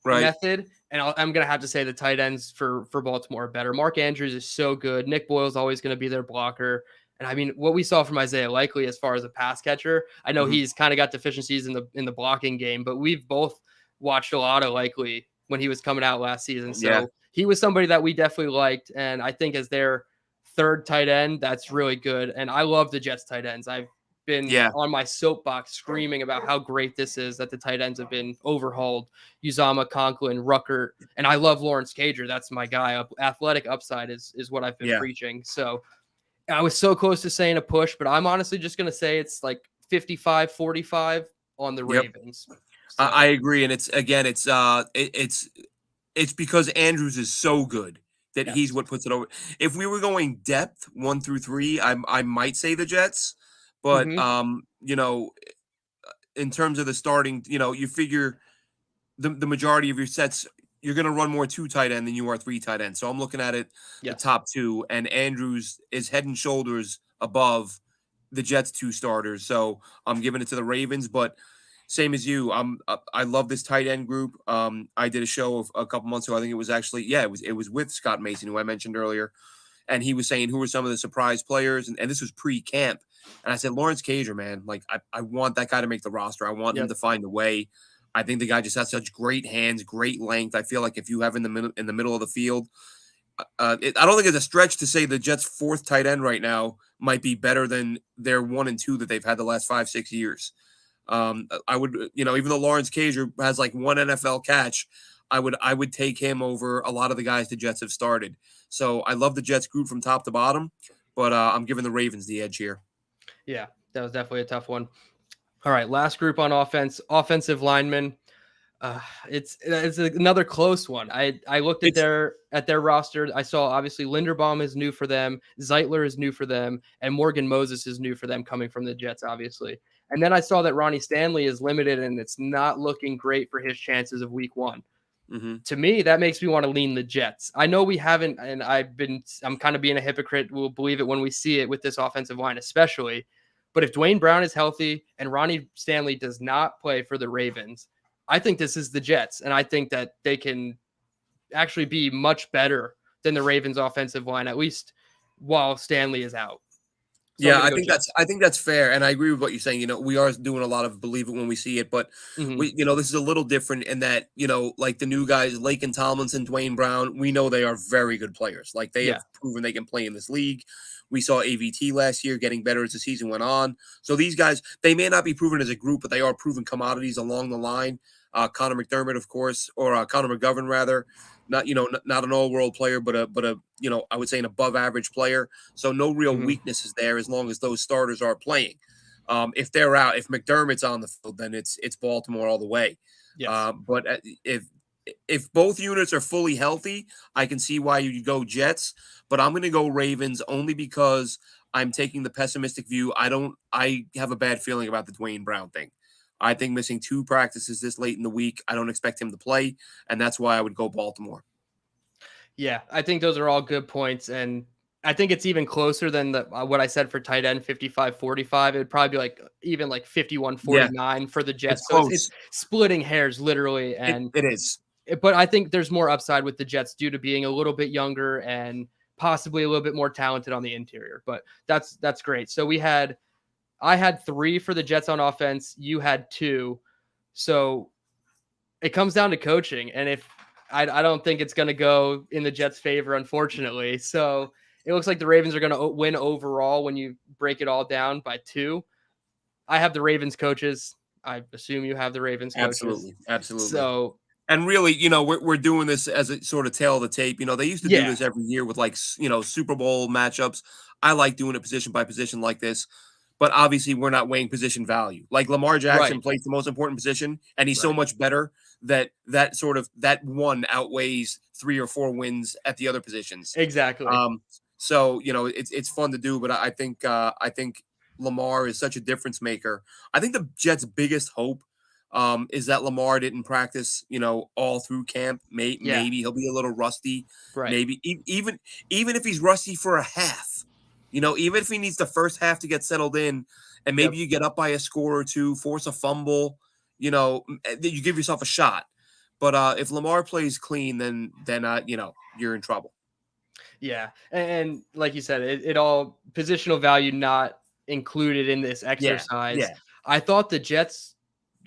method, and I'm going to have to say the tight ends for Baltimore are better. Mark Andrews is so good. Nick Boyle's always going to be their blocker. And I mean, what we saw from Isaiah Likely as far as a pass catcher, I know he's kind of got deficiencies in the blocking game, but we've both watched a lot of Likely when he was coming out last season. So he was somebody that we definitely liked, and I think as their 3rd tight end, that's really good. And I love the Jets tight ends. I've been on my soapbox screaming about how great this is, that the tight ends have been overhauled. Uzama, Conklin, Ruckert, and I love Lawrence Cager. That's my guy. Athletic upside is what I've been preaching. So I was so close to saying a push, but I'm honestly just going to say it's like 55-45 on the Ravens. So. I agree. And it's because Andrews is so good that he's what puts it over. If we were going depth 1 through 3, I might say the Jets, but you know, in terms of the starting, you know, you figure the majority of your sets, you're going to run more 2 tight end than you are 3 tight end. So I'm looking at it, the top 2, and Andrews is head and shoulders above the Jets 2 starters. So I'm giving it to the Ravens, but same as you. I love this tight end group. I did a show a couple months ago. I think it was actually, it was with Scott Mason, who I mentioned earlier. And he was saying who were some of the surprise players. And this was pre-camp. And I said, Lawrence Cager, man, like I want that guy to make the roster. I want him to find a way. I think the guy just has such great hands, great length. I feel like if you have in the middle of the field, I don't think it's a stretch to say the Jets' 4th tight end right now might be better than their 1 and 2 that they've had the last 5-6 years. I would, you know, even though Lawrence Cager has like 1 NFL catch, I would take him over a lot of the guys the Jets have started. So I love the Jets group from top to bottom, but I'm giving the Ravens the edge here. Yeah, that was definitely a tough one. All right, last group on offense, offensive linemen. It's another close one. I looked at their roster. I saw obviously Linderbaum is new for them, Zeitler is new for them, and Morgan Moses is new for them coming from the Jets, obviously. And then I saw that Ronnie Stanley is limited, and it's not looking great for his chances of week 1. To me, that makes me want to lean the Jets. I know we haven't, and I'm kind of being a hypocrite. We'll believe it when we see it with this offensive line, especially. But if Dwayne Brown is healthy and Ronnie Stanley does not play for the Ravens, I think this is the Jets. And I think that they can actually be much better than the Ravens offensive line, at least while Stanley is out. So I think that's fair, and I agree with what you're saying. You know, we are doing a lot of believe it when we see it, but we, you know, this is a little different in that, you know, like the new guys, Laken Tomlinson, Dwayne Brown, we know they are very good players. Like they have proven they can play in this league. We saw AVT last year getting better as the season went on. So these guys, they may not be proven as a group, but they are proven commodities along the line. Conor McDermott, of course, or Conor McGovern rather. Not, you know, not an all-world player, but a you know, I would say an above-average player. So no real weaknesses there as long as those starters are playing. If they're out, if McDermott's on the field, then it's Baltimore all the way. But if both units are fully healthy, I can see why you go Jets. But I'm going to go Ravens only because I'm taking the pessimistic view. I have a bad feeling about the Dwayne Brown thing. I think missing 2 practices this late in the week, I don't expect him to play, and that's why I would go Baltimore. Yeah, I think those are all good points, and I think it's even closer than what I said for tight end, 55-45. It would probably be like even like 51-49 for the Jets. So it's splitting hairs literally, and it is. But I think there's more upside with the Jets due to being a little bit younger and possibly a little bit more talented on the interior. But that's great. So we had I had 3 for the Jets on offense. You had 2. So it comes down to coaching. And if I don't think it's going to go in the Jets' favor, unfortunately. So it looks like the Ravens are going to win overall when you break it all down by 2. I have the Ravens coaches. I assume you have the Ravens coaches. Absolutely, absolutely. So And really, we're doing this as a sort of tail of the tape. They used to do yeah, this every year with Super Bowl matchups. I like doing it position by position like this, but obviously we're not weighing position value. Like Lamar Jackson right, plays the most important position, and he's so right. much better that one outweighs 3 or 4 wins at the other positions. Exactly. So it's fun to do, but I think Lamar is such a difference maker. I think the Jets' biggest hope is that Lamar didn't practice, all through camp. Yeah, Maybe he'll be a little rusty. right. Maybe even if he's rusty for a half, even if he needs the first half to get settled in, and maybe Yep. you get up by a score or two, force a fumble, you give yourself a shot. But if Lamar plays clean, then you're in trouble. Yeah. And like you said, it all positional value not included in this Yeah, exercise. yeah, I thought the Jets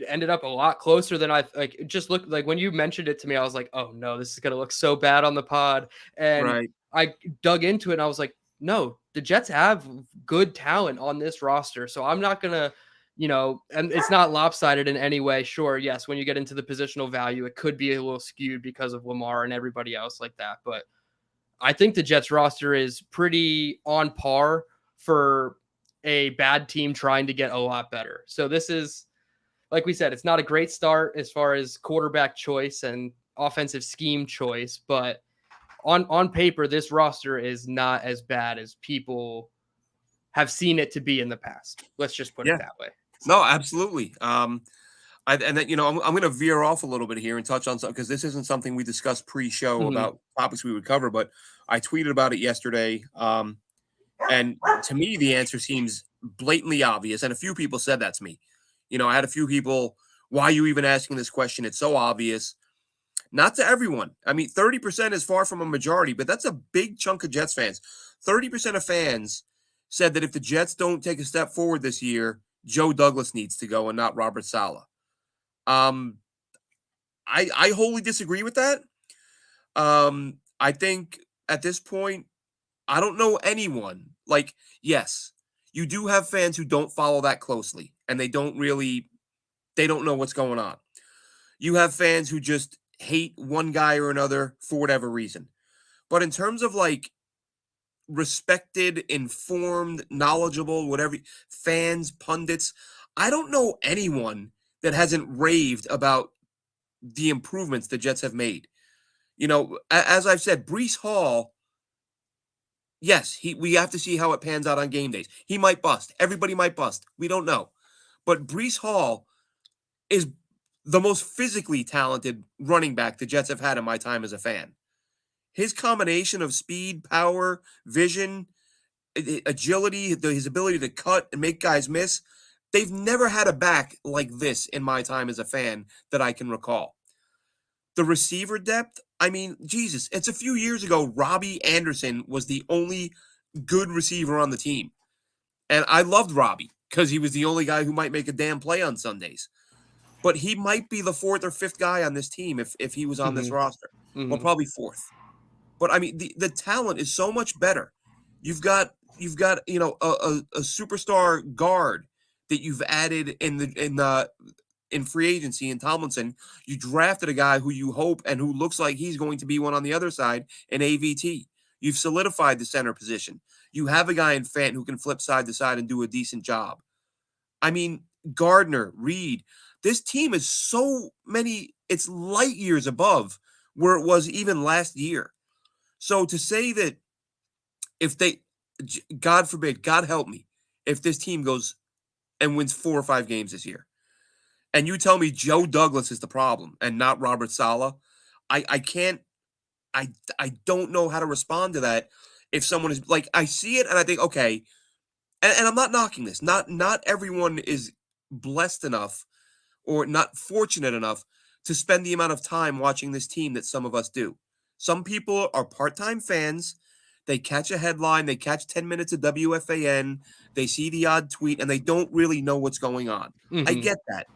ended up a lot closer than I like. It just looked like when you mentioned it to me, I was like, oh no, this is gonna look so bad on the pod. And right. I dug into it and I was like, no, the Jets have good talent on this roster. So I'm not gonna, and it's not lopsided in any way. Sure, yes, when you get into the positional value, it could be a little skewed because of Lamar and everybody else like that. But I think the Jets roster is pretty on par for a bad team trying to get a lot better. So this is, like we said, it's not a great start as far as quarterback choice and offensive scheme choice, but on paper, this roster is not as bad as people have seen it to be in the past. Let's just put it Yeah. that way. No, absolutely. And then I'm going to veer off a little bit here and touch on something because this isn't something we discussed pre-show Mhm. about topics we would cover, but I tweeted about it yesterday. And to me, the answer seems blatantly obvious, and a few people said that to me. I had a few people. Why are you even asking this question? It's so obvious. Not to everyone. I mean, 30% is far from a majority, but that's a big chunk of Jets fans. 30% of fans said that if the Jets don't take a step forward this year, Joe Douglas needs to go and not Robert Saleh. Um, I wholly disagree with that. I think at this point, I don't know anyone. Like, yes, you do have fans who don't follow that closely, and they don't know what's going on. You have fans who just hate one guy or another for whatever reason. But in terms of like respected, informed, knowledgeable, whatever fans, pundits, I don't know anyone that hasn't raved about the improvements the Jets have made. As I've said, Brees Hall, yes, we have to see how it pans out on game days. He might bust. Everybody might bust. We don't know. But Brees Hall is the most physically talented running back the Jets have had in my time as a fan. His combination of speed, power, vision, agility, his ability to cut and make guys miss, they've never had a back like this in my time as a fan that I can recall. The receiver depth, I mean, Jesus, it's a few years ago, Robbie Anderson was the only good receiver on the team. And I loved Robbie because he was the only guy who might make a damn play on Sundays. But he might be the 4th or 5th guy on this team if he was on this Mhm. roster. Well, Mhm. probably 4th. But I mean, the talent is so much better. You've got a superstar guard that you've added in free agency in Tomlinson. You drafted a guy who you hope and who looks like he's going to be one on the other side in AVT. You've solidified the center position. You have a guy in Fant who can flip side to side and do a decent job. I mean, Gardner, Reed, this team is it's light years above where it was even last year. So to say that if God forbid, God help me, if this team goes and wins 4 or 5 games this year, and you tell me Joe Douglas is the problem and not Robert Saleh, I can't, I don't know how to respond to that. If someone is like, I see it and I think, okay, and I'm not knocking this. Not everyone is blessed enough or not fortunate enough to spend the amount of time watching this team that some of us do. Some people are part-time fans. They catch a headline, they catch 10 minutes of WFAN, they see the odd tweet, and they don't really know what's going on. I Mhm. get that.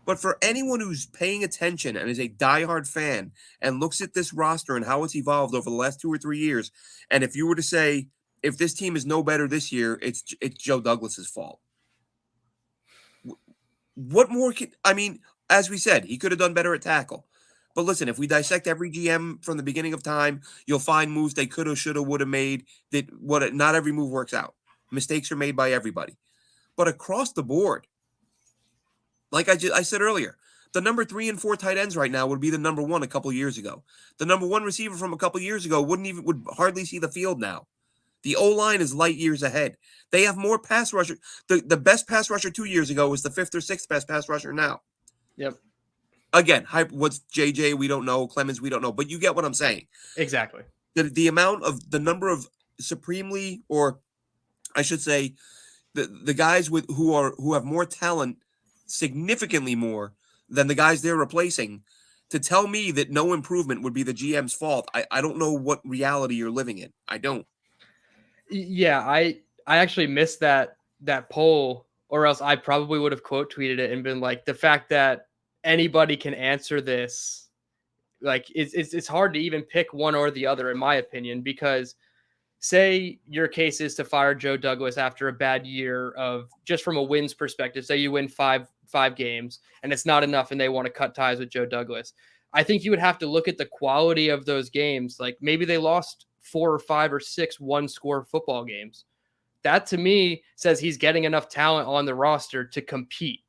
But for anyone who's paying attention and is a diehard fan and looks at this roster and how it's evolved over the last 2 or 3 years, and if you were to say, if this team is no better this year, it's Joe Douglas's fault. What more can I mean, as we said, he could have done better at tackle. But listen, if we dissect every GM from the beginning of time, you'll find moves they could have, should have, would have made. Not every move works out. Mistakes are made by everybody. But across the board, like I said earlier, the number 3 and 4 tight ends right now would be the number 1 a couple years ago. The number 1 receiver from a couple years ago would hardly see the field now. The O-line is light years ahead. They have more pass rusher. The best pass rusher 2 years ago was the 5th or 6th best pass rusher now. Yep. Again, what's JJ? We don't know. Clemens, we don't know. But you get what I'm saying. Exactly. The number of supremely, or I should say, the guys who have more talent, significantly more than the guys they're replacing, to tell me that no improvement would be the GM's fault. I don't know what reality you're living in. I don't. Yeah, I actually missed that poll, or else I probably would have quote tweeted it and been like, the fact that anybody can answer this, like it's hard to even pick one or the other, in my opinion, because say your case is to fire Joe Douglas after a bad year of just from a wins perspective. Say you win five games and it's not enough and they want to cut ties with Joe Douglas. I think you would have to look at the quality of those games. Like maybe they lost 4 or 5 or 6 one-score football games. That to me says he's getting enough talent on the roster to compete.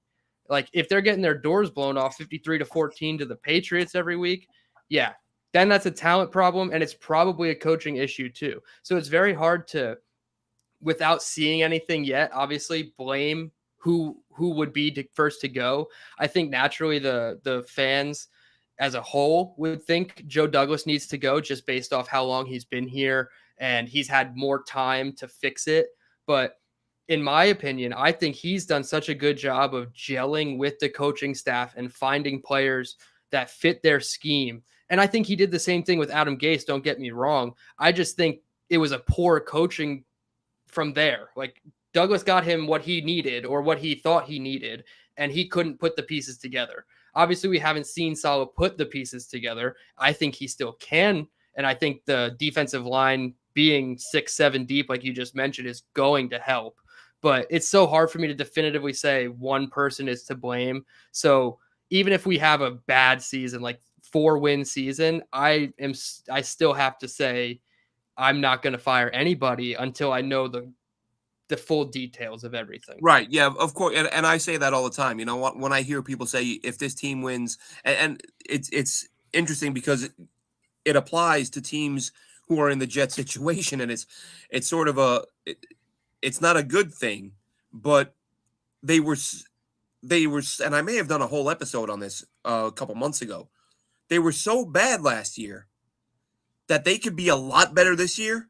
Like if they're getting their doors blown off 53-14 to the Patriots every week, yeah, then that's a talent problem and it's probably a coaching issue too. So it's very hard to, without seeing anything yet, obviously blame who would be first to go. I think naturally the fans as a whole would think Joe Douglas needs to go just based off how long he's been here and he's had more time to fix it. But in my opinion, I think he's done such a good job of gelling with the coaching staff and finding players that fit their scheme. And I think he did the same thing with Adam Gase, don't get me wrong. I just think it was a poor coaching from there. Like Douglas got him what he needed or what he thought he needed, and he couldn't put the pieces together. Obviously, we haven't seen Saleh put the pieces together. I think he still can. And I think the defensive line being 6-7 deep, like you just mentioned, is going to help. But it's so hard for me to definitively say one person is to blame. So even if we have a bad season, like 4-win season, I still have to say I'm not going to fire anybody until I know the full details of everything. Right. Yeah, of course. And I say that all the time. You know what? When I hear people say if this team wins, and it's interesting because it applies to teams who are in the Jet situation, and it's sort of it's not a good thing, but they were, and I may have done a whole episode on this a couple months ago. They were so bad last year that they could be a lot better this year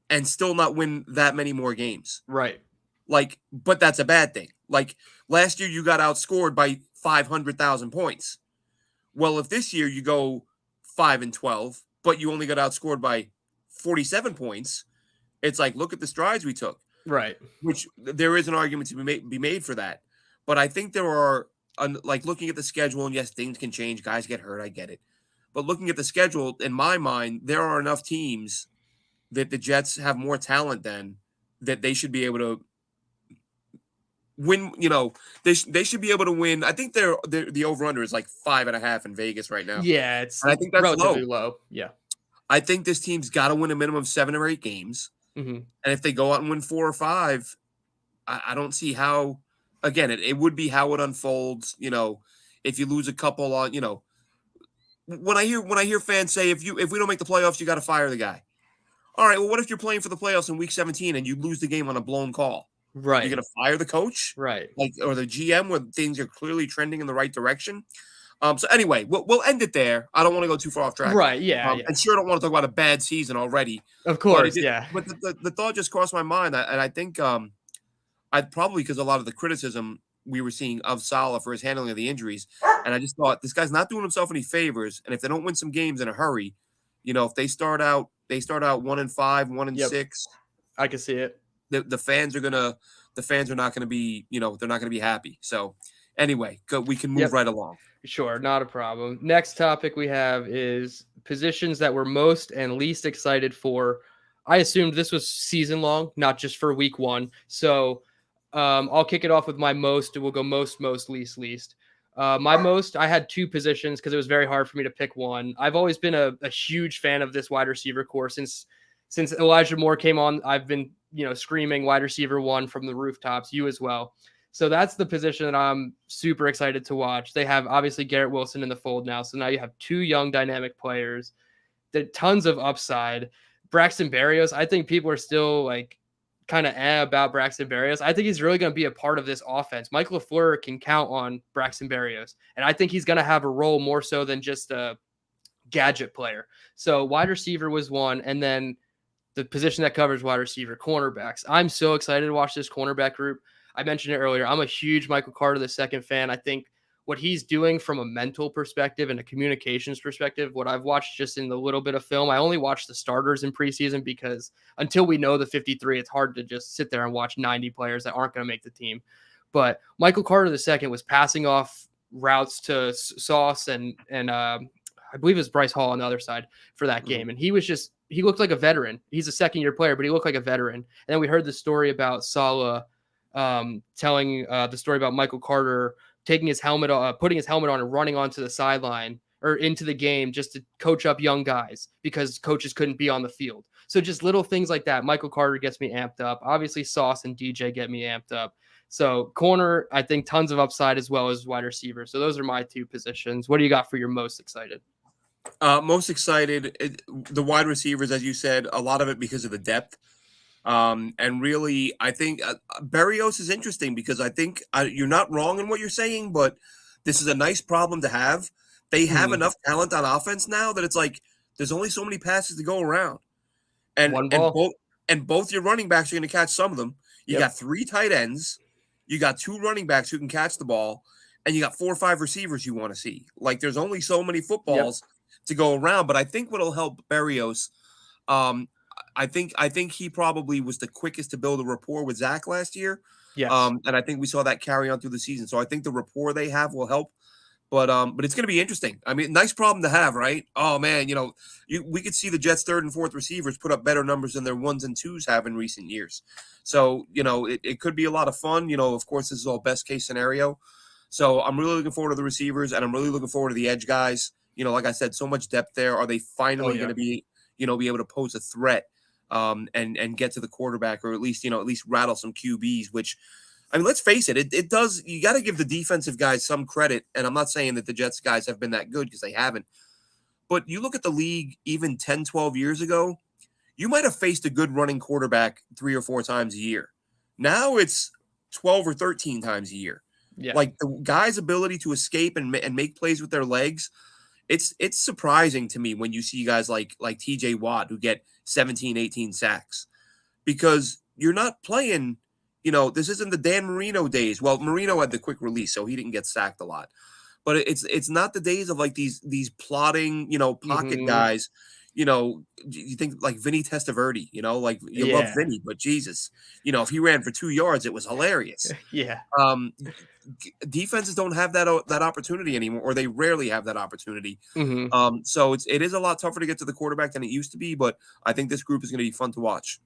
and still not win that many more games. Right. Like, but that's a bad thing. Like last year, you got outscored by 500,000 points. Well, if this year you go 5-12, but you only got outscored by 47 points, it's like, look at the strides we took. Right. Which there is an argument to be made for that. But I think there are, like looking at the schedule, and yes, things can change. Guys get hurt. I get it. But looking at the schedule, in my mind, there are enough teams that the Jets have more talent than that they should be able to win. You know, they should be able to win. I think the over-under is like 5.5 in Vegas right now. Yeah, it's and I think that's relatively low. Yeah. I think this team's got to win a minimum of 7 or 8 games. Mm-hmm. And if they go out and win 4 or 5, I don't see how. Again, it would be how it unfolds. You know, if you lose a couple on, you know, when I hear fans say if we don't make the playoffs, you got to fire the guy. All right, well, what if you're playing for the playoffs in week 17 and you lose the game on a blown call? Right. You're going to fire the coach? Right. Like, or the GM when things are clearly trending in the right direction? So anyway, we'll end it there. I don't want to go too far off track. Right, yeah. And sure, I don't want to talk about a bad season already. Of course, But the thought just crossed my mind, and I think I'd probably, because a lot of the criticism we were seeing of Saleh for his handling of the injuries, and I just thought this guy's not doing himself any favors, and if they don't win some games in a hurry, you know, if they start out they start out 1-5, 1-6, I can see it. the fans are not gonna be, they're not gonna be happy. So anyway, we can move right along. Sure, not a problem. Next topic we have is positions that we're most and least excited for. I assumed this was season long, not just for week one. So I'll kick it off with my most, and we'll go most, least. My most, I had two positions because it was very hard for me to pick one. I've always been a huge fan of this wide receiver core since Elijah Moore came on. I've been screaming wide receiver one from the rooftops. You as well. So that's the position that I'm super excited to watch. They have obviously Garrett Wilson in the fold now. So now you have two young dynamic players, tons of upside. Braxton Berrios, I think people are still like kind of about Braxton Berrios. I think he's really going to be a part of this offense. Mike LaFleur can count on Braxton Berrios. And I think he's going to have a role more so than just a gadget player. So wide receiver was one. And then the position that covers wide receiver, cornerbacks. I'm so excited to watch this cornerback group. I mentioned it earlier. I'm a huge Michael Carter II fan. I think what he's doing from a mental perspective and a communications perspective, what I've watched just in the little bit of film, I only watched the starters in preseason because until we know the 53, it's hard to just sit there and watch 90 players that aren't going to make the team. But Michael Carter II was passing off routes to Sauce and I believe it was Bryce Hall on the other side for that game. And he looked like a veteran. He's a second-year player, but he looked like a veteran. And then we heard the story about Saleh telling the story about Michael Carter taking his helmet, putting his helmet on and running onto the sideline or into the game just to coach up young guys because coaches couldn't be on the field. So just little things like that. Michael Carter gets me amped up. Obviously, Sauce and DJ get me amped up. So corner, I think tons of upside as well as wide receiver. So those are my two positions. What do you got for your most excited? Most excited, the wide receivers, as you said, a lot of it because of the depth. And really, I think Berrios is interesting because I think you're not wrong in what you're saying, but this is a nice problem to have. They have enough talent on offense now that it's like there's only so many passes to go around, and both your running backs are going to catch some of them. You got three tight ends, you got two running backs who can catch the ball, and you got 4 or 5 receivers you want to see. Like there's only so many footballs to go around. But I think what'll help Berrios, I think he probably was the quickest to build a rapport with Zach last year. Yes. And I think we saw that carry on through the season. So I think the rapport they have will help. But it's going to be interesting. I mean, nice problem to have, right? Oh man, we could see the Jets' 3rd and 4th receivers put up better numbers than their 1s and 2s have in recent years. So it could be a lot of fun. Of course, this is all best case scenario. So I'm really looking forward to the receivers, and I'm really looking forward to the edge guys. Like I said, so much depth there. Are they finally going to be able to pose a threat and get to the quarterback, or at least rattle some QBs, which, I mean, let's face it, it does. You got to give the defensive guys some credit. And I'm not saying that the Jets guys have been that good because they haven't. But you look at the league even 10, 12 years ago, you might have faced a good running quarterback 3 or 4 times a year. Now it's 12 or 13 times a year. Yeah. Like the guy's ability to escape and make plays with their legs. It's surprising to me when you see guys like TJ Watt who get 17, 18 sacks, because you're not playing, this isn't the Dan Marino days. Well, Marino had the quick release, so he didn't get sacked a lot, but it's not the days of like these plotting, pocket guys. You think like Vinny Testaverde, like you love Vinny, but Jesus, if he ran for 2 yards, it was hilarious. Yeah. Defenses don't have that opportunity anymore, or they rarely have that opportunity. So it is a lot tougher to get to the quarterback than it used to be, but I think this group is going to be fun to watch.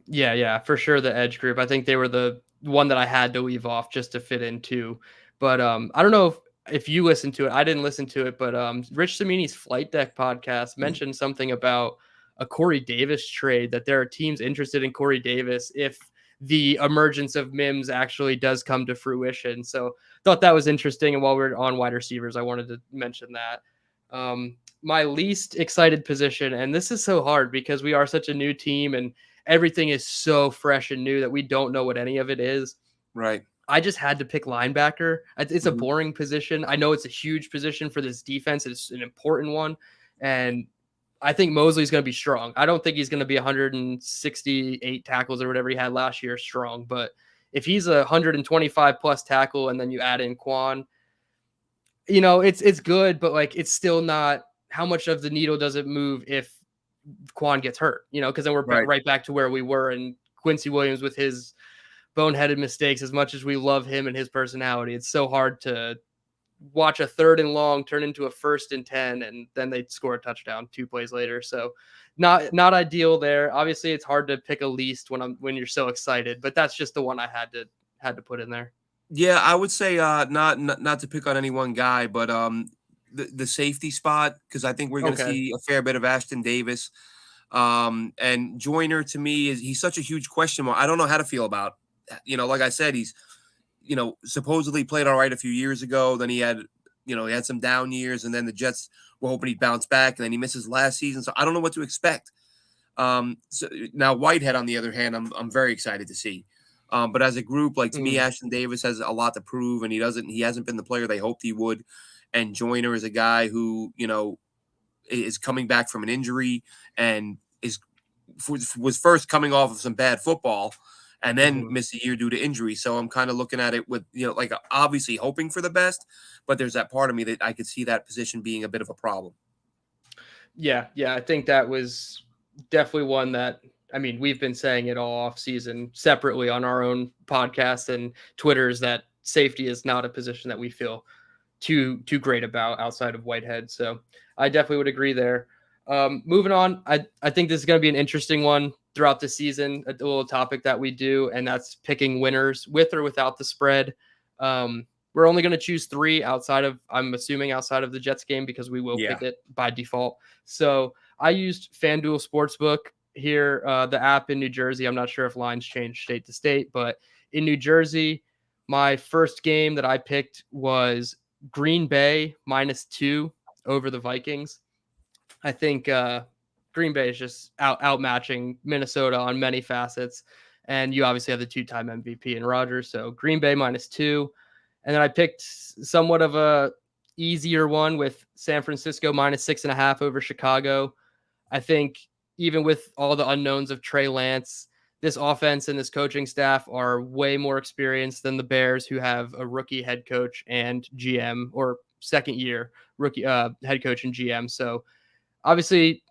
Yeah, for sure. The edge group, I think they were the one that I had to leave off just to fit in too. But I don't know if you listened to it. I didn't listen to it, but Rich Cimini's Flight Deck podcast mentioned something about a Corey Davis trade, that there are teams interested in Corey Davis if the emergence of Mims actually does come to fruition. So thought that was interesting. And while we're on wide receivers, I wanted to mention that. My least excited position, and this is so hard because we are such a new team and everything is so fresh and new that we don't know what any of it is. Right. I just had to pick linebacker. It's a boring position. I know it's a huge position for this defense. It's an important one. And I think Mosley's going to be strong. I don't think he's going to be 168 tackles or whatever he had last year strong. But if he's a 125 plus tackle and then you add in Quan, it's good, but like it's still not. How much of the needle does it move if Quan gets hurt, because then we're Right. right back to where we were. And Quincy Williams with his boneheaded mistakes, as much as we love him and his personality, it's so hard to watch a 3rd and long turn into a 1st and 10, and then they score a touchdown 2 plays later. So not ideal there. Obviously it's hard to pick a least when you're so excited, but that's just the one I had to put in there. Yeah, I would say not to pick on any one guy, but the safety spot, because I think we're going to Okay. see a fair bit of Ashton Davis. And Joyner, to me, he's such a huge question mark. I don't know how to feel about, like I said, he's, supposedly played all right a few years ago. Then he had some down years, and then the Jets were hoping he'd bounce back, and then he misses last season. So I don't know what to expect. So now Whitehead, on the other hand, I'm very excited to see. But as a group, like, to me, Ashton Davis has a lot to prove, and he hasn't been the player they hoped he would. And Joyner is a guy who, is coming back from an injury and was first coming off of some bad football and then missed a year due to injury. So I'm kind of looking at it with, like, obviously hoping for the best, but there's that part of me that I could see that position being a bit of a problem. Yeah. I think that was definitely one that, we've been saying it all off season separately on our own podcast and Twitters, that safety is not a position that we feel too great about outside of Whitehead. So I definitely would agree there. Moving on, I think this is going to be an interesting one throughout the season, a little topic that we do, and that's picking winners with or without the spread. We're only going to choose 3 I'm assuming outside of the Jets game, because we will pick it by default. So I used FanDuel Sportsbook here, the app in New Jersey. I'm not sure if lines change state to state, but in New Jersey, my first game that I picked was Green Bay -2 over the Vikings. I think Green Bay is just outmatching Minnesota on many facets. And you obviously have the 2-time MVP in Rodgers. So Green Bay -2. And then I picked somewhat of a easier one with San Francisco -6.5 over Chicago. I think even with all the unknowns of Trey Lance, this offense and this coaching staff are way more experienced than the Bears, who have a rookie head coach and GM, or second year rookie head coach and GM. So obviously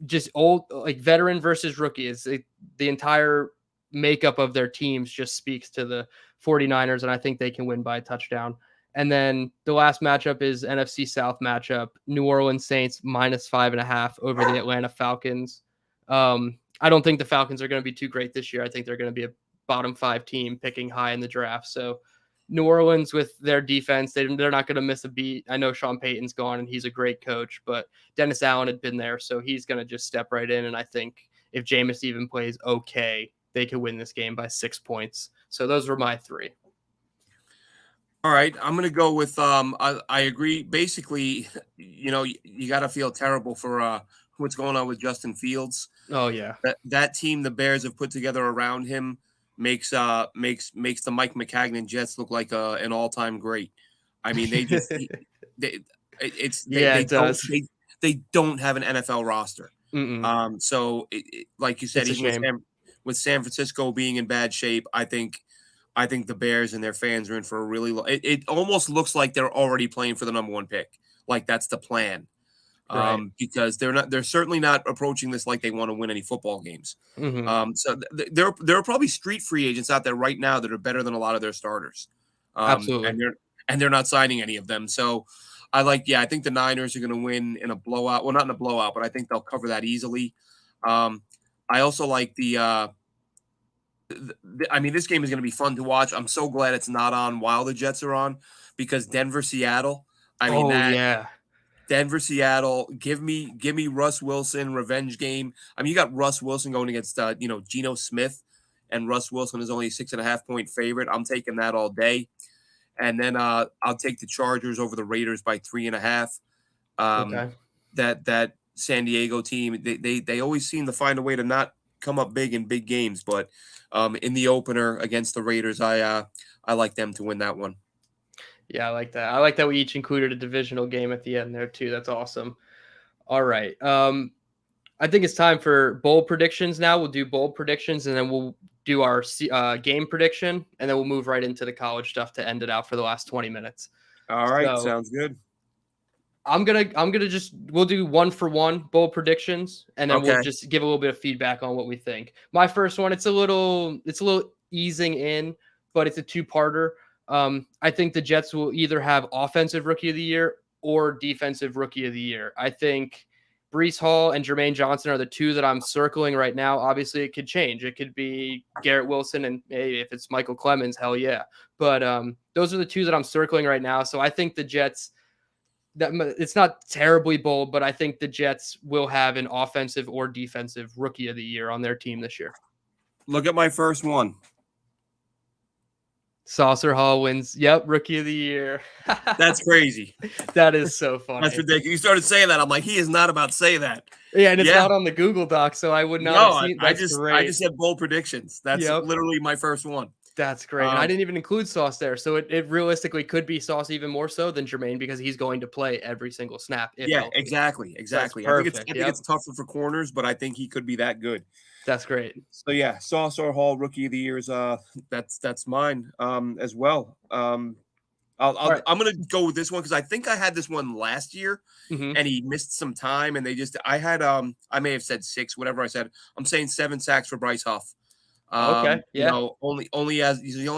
just old, like, veteran versus rookie the entire makeup of their teams just speaks to the 49ers. And I think they can win by a touchdown. And then the last matchup is NFC South matchup, New Orleans Saints -5.5 over the Atlanta Falcons. I don't think the Falcons are going to be too great this year. I think they're going to be a bottom 5 team picking high in the draft. So New Orleans, with their defense, they're not going to miss a beat. I know Sean Payton's gone and he's a great coach, but Dennis Allen had been there, so he's going to just step right in. And I think if Jameis even plays okay, they could win this game by 6 points. So those were my 3. All right, I'm going to go with I agree. Basically, you got to feel terrible for what's going on with Justin Fields. Oh yeah. That team the Bears have put together around him makes the Mike McCagnon Jets look like an all-time great. I mean, they just they don't have an NFL roster. So like you said, even with San Francisco being in bad shape, I think the Bears and their fans are in for a really it almost looks like they're already playing for the number 1 pick. Like, that's the plan. Right. Because they're certainly not approaching this like they want to win any football games. So there are probably street free agents out there right now that are better than a lot of their starters. Absolutely. And they're not signing any of them. So I think the Niners are going to win in a blowout. Well, not in a blowout, but I think they'll cover that easily. I also like this game is going to be fun to watch. I'm so glad it's not on while the Jets are on, because Denver-Seattle, Denver-Seattle, give me Russ Wilson, revenge game. I mean, you got Russ Wilson going against Geno Smith, and Russ Wilson is only a 6.5 point favorite. I'm taking that all day. And then I'll take the Chargers over the Raiders by 3.5. Okay. That San Diego team, they always seem to find a way to not come up big in big games, but in the opener against the Raiders, I like them to win that one. Yeah, I like that. I like that we each included a divisional game at the end there too. That's awesome. All right. I think it's time for bold predictions now. We'll do bold predictions, and then we'll do our game prediction, and then we'll move right into the college stuff to end it out for the last 20 minutes. All right. Sounds good. we'll do 1-for-1 bold predictions, and then we'll Okay. just give a little bit of feedback on what we think. My first one, it's a little easing in, but it's a two-parter. I think the Jets will either have offensive rookie of the year or defensive rookie of the year. I think Breece Hall and Jermaine Johnson are the two that I'm circling right now. Obviously, it could change. It could be Garrett Wilson, and maybe if it's Michael Clemens, hell yeah. But those are the two that I'm circling right now. So I think the Jets, that it's not terribly bold, but I think the Jets will have an offensive or defensive rookie of the year on their team this year. Look at my first one. Saucer Hall wins. Yep, rookie of the year. That's crazy. That is so funny. That's ridiculous. You started saying that. I'm like, he is not about to say that. Yeah, and it's not on the Google Doc, so I would not have seen. I just said bold predictions. That's literally my first one. That's great. And I didn't even include Sauce there. So it realistically could be Sauce even more so than Jermaine because he's going to play every single snap. Exactly. I think it's tougher for corners, but I think he could be that good. That's great. So yeah, Sauce or Hall rookie of the year is that's mine as well. I'm gonna go with this one because I think I had this one last year and he missed some time and I may have said 6, whatever I said. I'm saying 7 sacks for Bryce Huff. Okay. Yeah. You know, he only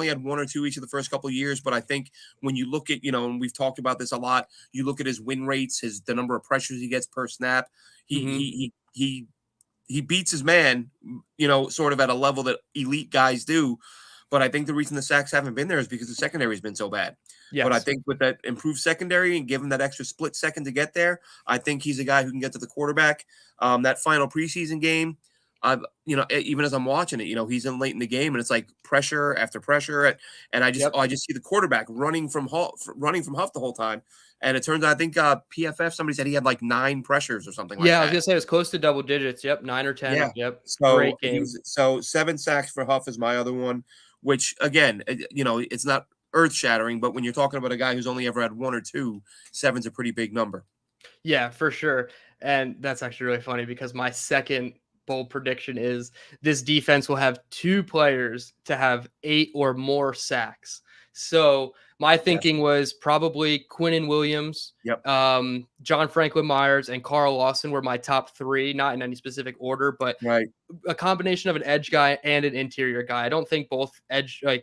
had 1 or 2 each of the first couple of years, but I think when you look at, and we've talked about this a lot, you look at his win rates, the number of pressures he gets per snap. He beats his man, sort of at a level that elite guys do. But I think the reason the sacks haven't been there is because the secondary has been so bad. Yes. But I think with that improved secondary and give him that extra split second to get there, I think he's a guy who can get to the quarterback. That final preseason game, even as I'm watching it, he's in late in the game and it's like pressure after pressure. And I just see the quarterback running from Huff the whole time. And it turns out, I think PFF, somebody said he had like 9 pressures or something like that. Yeah, I was going to say it was close to double digits. Yep, 9 or 10. Yeah. Yep. So, great game. So 7 sacks for Huff is my other one, which, again, it's not earth-shattering, but when you're talking about a guy who's only ever had 1 or 2, 7's a pretty big number. Yeah, for sure. And that's actually really funny because my second bold prediction is this defense will have 2 players to have 8 or more sacks. So my thinking was probably Quinnen Williams, John Franklin Myers, and Carl Lawson were my top 3, not in any specific order, but a combination of an edge guy and an interior guy. I don't think both 8+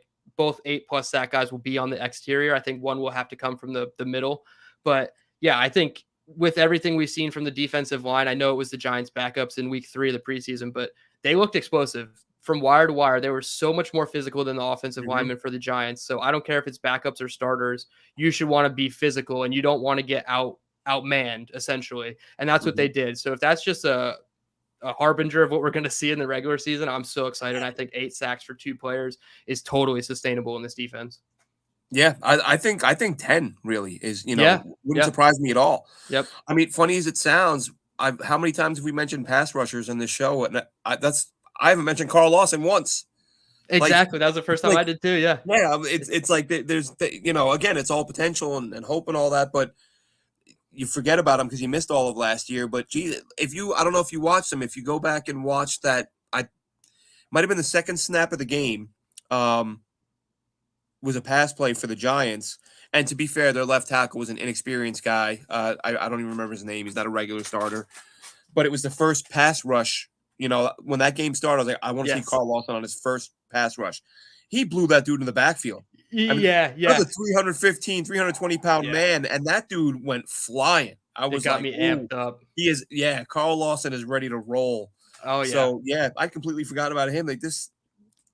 sack guys will be on the exterior. I think one will have to come from the middle. But yeah, I think with everything we've seen from the defensive line, I know it was the Giants' backups in week 3 of the preseason, but they looked explosive. From wire to wire, they were so much more physical than the offensive linemen for the Giants. So I don't care if it's backups or starters. You should want to be physical, and you don't want to get outmanned, essentially. And that's what they did. So if that's just a harbinger of what we're going to see in the regular season, I'm so excited. I think 8 sacks for 2 players is totally sustainable in this defense. Yeah, I think 10 really is, wouldn't surprise me at all. Yep. I mean, funny as it sounds, how many times have we mentioned pass rushers in this show? And I haven't mentioned Carl Lawson once. Exactly. That was the first time I did too. Yeah. Yeah. It's like there's, again, it's all potential and hope and all that, but you forget about him because he missed all of last year. But geez, I don't know if you watched him, if you go back and watch that, might have been the second snap of the game, was a pass play for the Giants. And to be fair, their left tackle was an inexperienced guy. I don't even remember his name. He's not a regular starter, but it was the first pass rush. When that game started, I was like, I want to see Carl Lawson on his first pass rush. He blew that dude in the backfield. Yeah. That was a 315, 320-pound man, and that dude went flying. It got me amped up. He is, Carl Lawson is ready to roll. Oh, yeah. So, I completely forgot about him. Like this,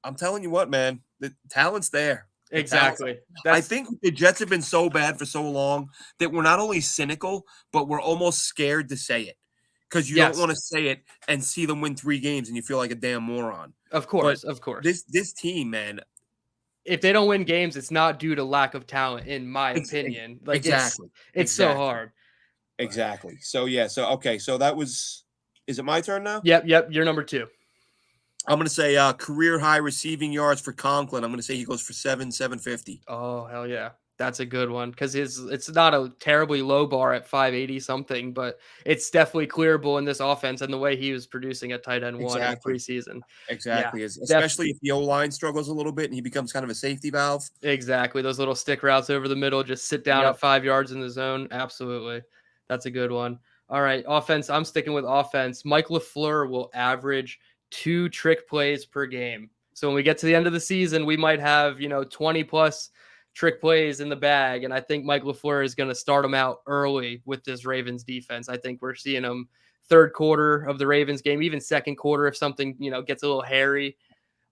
I'm telling you what, man, the talent's there. Exactly. I think the Jets have been so bad for so long that we're not only cynical, but we're almost scared to say it. Because you don't want to say it and see them win 3 games and you feel like a damn moron. Of course, but of course. This team, man. If they don't win games, it's not due to lack of talent, in my opinion. Like exactly. It's so hard. Exactly. So okay. So that was. Is it my turn now? Yep. You're number 2. I'm going to say career high receiving yards for Conklin. I'm going to say he goes for 750. Oh, hell yeah. That's a good one because it's not a terribly low bar at 580 something, but it's definitely clearable in this offense and the way he was producing at tight end 1 in the preseason. Exactly. Yeah, especially if the O-line struggles a little bit and he becomes kind of a safety valve. Exactly. Those little stick routes over the middle, just sit down at 5 yards in the zone. Absolutely. That's a good one. All right, offense. I'm sticking with offense. Mike LaFleur will average 2 trick plays per game. So when we get to the end of the season, we might have 20 plus trick plays in the bag, and I think Mike LaFleur is going to start them out early with this Ravens defense. I think we're seeing them third quarter of the Ravens game, even second quarter if something gets a little hairy.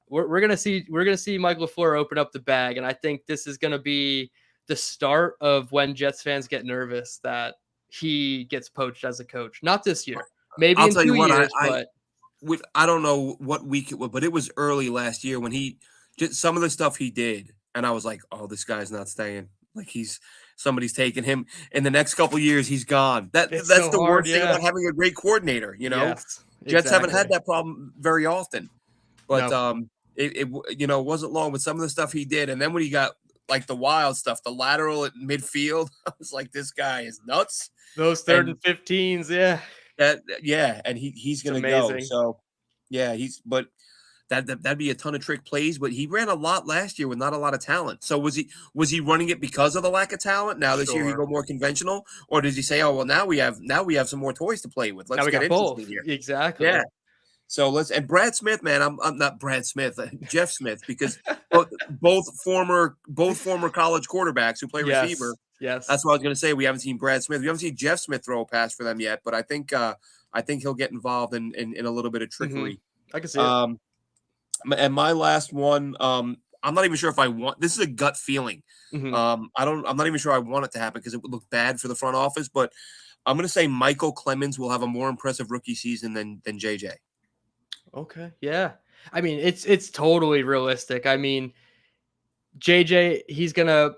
We're gonna see Mike LaFleur open up the bag, and I think this is gonna be the start of when Jets fans get nervous that he gets poached as a coach. Not this year, maybe I'll in tell you 2 what, years, but I don't know what week it was, but it was early last year when he just some of the stuff he did, and I was like, "Oh, this guy's not staying. Like somebody's taking him." In the next couple years, he's gone. it's That's so the hard. worst thing Yeah. about having a great coordinator. Yes. Jets haven't had Exactly. that problem very often, but No. it wasn't long with some of the stuff he did, and then when he got like the wild stuff, the lateral at midfield, I was like, "This guy is nuts." Those third And and 15s. Yeah. yeah, and he's It's gonna go. amazing. So yeah, but that'd be a ton of trick plays, but he ran a lot last year with not a lot of talent. So was he running it because of the lack of talent? Now this year he Sure. go more conventional, or does he say, "Oh well, now we have some more toys to play with. Now Let's we get got interesting both. here." Exactly. Yeah. So and Brad Smith, man, I'm not Brad Smith, Jeff Smith, because both former college quarterbacks who play receiver. Yes. Yes. That's what I was going to say. We haven't seen Brad Smith. We haven't seen Jeff Smith throw a pass for them yet, but I think he'll get involved in a little bit of Hmm. trickery. I can see it. Um, and my last one, I'm not even sure if I want. This is a gut feeling. Hmm. I'm not even sure I want it to happen because it would look bad for the front office. But I'm going to say Michael Clemens will have a more impressive rookie season than JJ. Okay. Yeah. I mean, it's totally realistic. I mean, JJ, he's gonna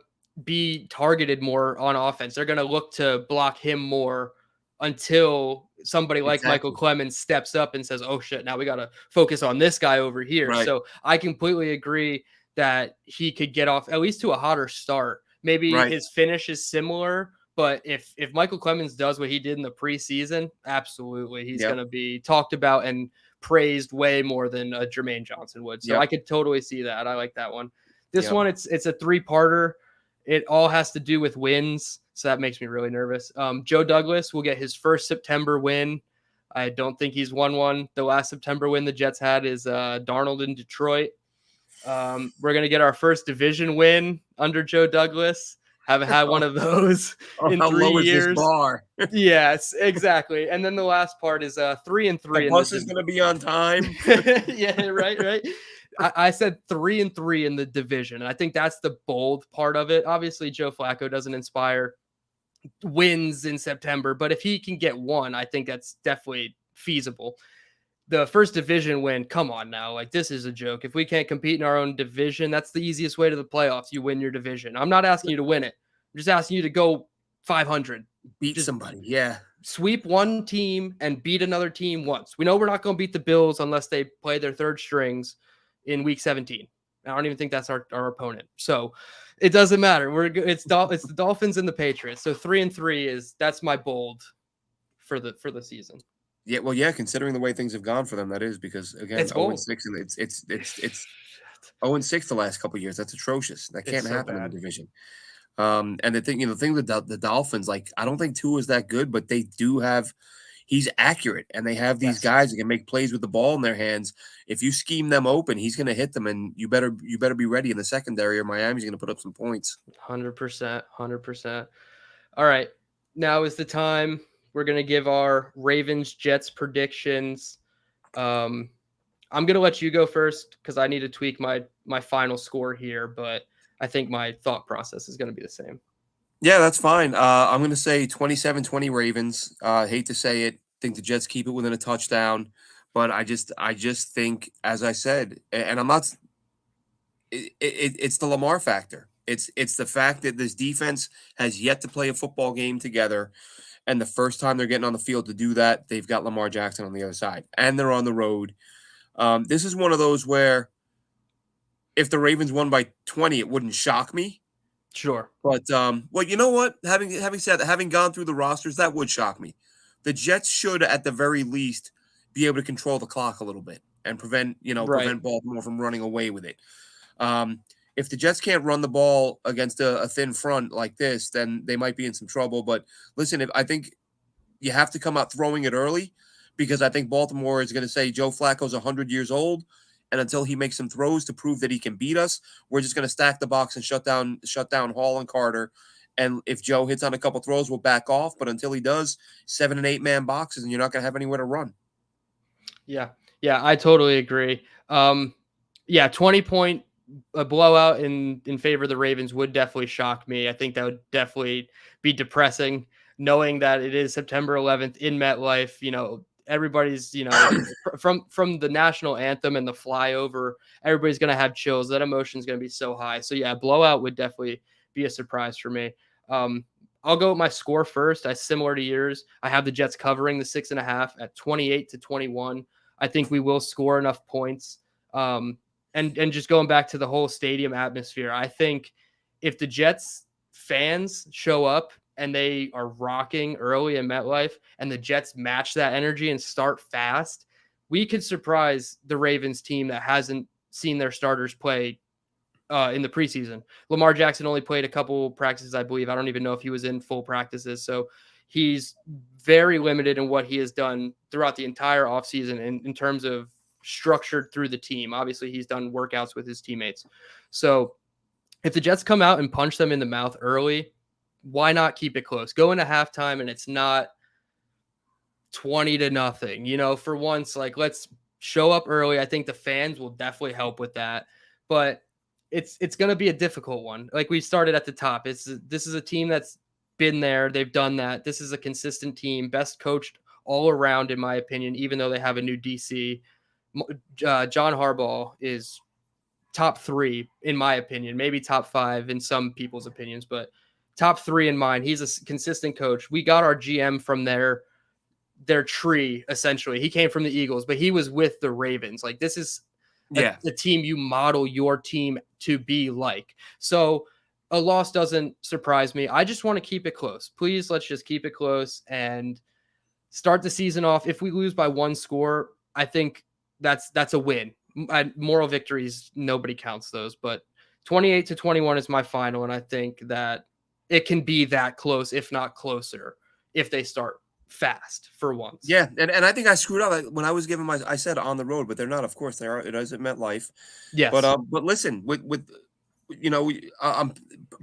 be targeted more on offense. They're gonna look to block him more until somebody like Michael Exactly. Clemens steps up and says, "Oh shit, now we gotta focus on this guy over here." Right. So I completely agree that he could get off at least to a hotter start. Maybe Right. his finish is similar, but if Michael Clemens does what he did in the preseason, absolutely, he's Yep. gonna be talked about and praised way more than Jermaine Johnson would. So I Yep. could totally see that. I like that one. This Yep. one, it's a 3-parter. It all has to do with wins, so that makes me really nervous. Joe Douglas will get his first September win. I don't think he's won one. The last September win the Jets had is Darnold in Detroit. We're gonna get our first division win under Joe Douglas. Haven't had one of those Oh, in how 3 low is this years. bar? Yes, exactly. And then the last part is 3 and The 3 in bus is the going to be on time. yeah, right. I said 3 and 3 in the division, and I think that's the bold part of it. Obviously, Joe Flacco doesn't inspire wins in September, but if he can get one, I think that's definitely feasible. The first division win, come on now, like this is a joke. If we can't compete in our own division, that's the easiest way to the playoffs. You win your division. I'm not asking you to win it. I'm just asking you to go 500. Beat Just somebody. Yeah. sweep one team and beat another team once. We know we're not going to beat the Bills unless they play their third strings in week 17. I don't even think that's our opponent. So it doesn't matter. It's the Dolphins and the Patriots. So 3 and 3 that's my bold for the season. Yeah, well, yeah, considering the way things have gone for them, that is because again, It's 0 and bold. 6, and it's 0 and 6 the last couple of years. That's atrocious. That It's can't so happen in the bad. division. And the thing with the Dolphins, like I don't think Tua is that good, but they do have. He's accurate, and they have these Yes. guys that can make plays with the ball in their hands. If you scheme them open, he's going to hit them, and you better be ready in the secondary, or Miami's going to put up some points. 100%. 100%. All right. Now is the time we're going to give our Ravens Jets predictions. I'm going to let you go first because I need to tweak my final score here, but I think my thought process is going to be the same. Yeah, that's fine. I'm going to say 27-20 Ravens. Hate to say it. Think the Jets keep it within a touchdown, but I just think, as I said, and I'm not. It's the Lamar factor. It's the fact that this defense has yet to play a football game together, and the first time they're getting on the field to do that, they've got Lamar Jackson on the other side, and they're on the road. This is one of those where if the Ravens won by 20, it wouldn't shock me. Sure. But well, you know what? Having said that, having gone through the rosters, that would shock me. The Jets should, at the very least, be able to control the clock a little bit and prevent Right. Baltimore from running away with it. If the Jets can't run the ball against a thin front like this, then they might be in some trouble. But listen, I think you have to come out throwing it early, because I think Baltimore is going to say Joe Flacco's 100 years old, and until he makes some throws to prove that he can beat us, we're just going to stack the box and shut down Hall and Carter. And if Joe hits on a couple throws, we'll back off. But until he does, 7 and 8 man boxes, and you're not going to have anywhere to run. Yeah, I totally agree. 20-point a blowout in favor of the Ravens would definitely shock me. I think that would definitely be depressing, knowing that it is September 11th in MetLife. Everybody's from the national anthem and the flyover, everybody's going to have chills. That emotion is going to be so high. So yeah, blowout would definitely be a surprise for me. I'll go with my score first. Similar to yours, I have the Jets covering the 6.5 at 28-21. I think we will score enough points. And just going back to the whole stadium atmosphere, I think if the Jets fans show up and they are rocking early in MetLife and the Jets match that energy and start fast, we could surprise the Ravens team that hasn't seen their starters play in the preseason. Lamar Jackson only played a couple practices, I believe. I don't even know if he was in full practices. So he's very limited in what he has done throughout the entire offseason in terms of structured through the team. Obviously, he's done workouts with his teammates. So if the Jets come out and punch them in the mouth early, why not keep it close? Go into halftime and it's not 20-0. For once, let's show up early. I think the fans will definitely help with that. But it's going to be a difficult one. Like we started at the top. This is a team that's been there. They've done that. This is a consistent team, best coached all around, in my opinion, even though they have a new DC. John Harbaugh is top 3, in my opinion, maybe top 5 in some people's opinions, but top 3 in mine. He's a consistent coach. We got our GM from their tree, essentially. He came from the Eagles, but he was with the Ravens. This is a team you model your team to be like. So a loss doesn't surprise me. I just want to keep it close. Please, let's just keep it close and start the season off. If we lose by 1 score, I think that's a win. Moral victories, nobody counts those, but 28-21 is my final. And I think that it can be that close, if not closer, if they start fast for once. Yeah, and I think I screwed up when I was giving I said on the road, but they're not. Of course, they are. It is at MetLife. Yes, but listen, with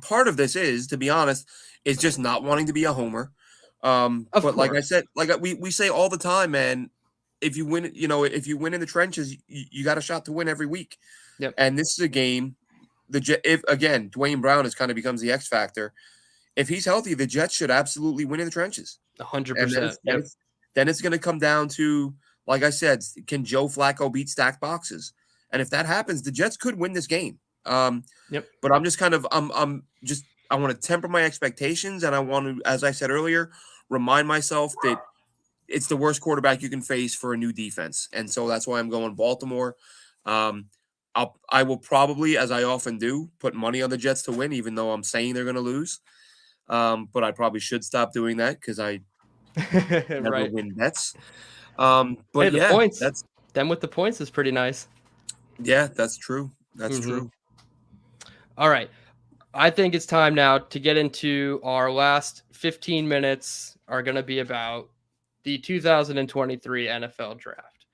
part of this is, to be honest, is just not wanting to be a homer. But course. Like I said, we say all the time, man. If you win, if you win in the trenches, you got a shot to win every week. Yep. And this is a game. If again, Dwayne Brown kind of becomes the X factor. If he's healthy, the Jets should absolutely win in the trenches. 100%. Then it's going to come down to, like I said, can Joe Flacco beat stacked boxes? And if that happens, the Jets could win this game. But I'm just kind of, I want to temper my expectations, and I want to, as I said earlier, remind myself that it's the worst quarterback you can face for a new defense. And so that's why I'm going Baltimore. I will probably, as I often do, put money on the Jets to win, even though I'm saying they're going to lose. But I probably should stop doing that because I never win bets. But hey, the points. That's them with the points is pretty nice. Yeah, that's true. That's true. All right. I think it's time now to get into our last 15 minutes are going to be about the 2023 NFL draft.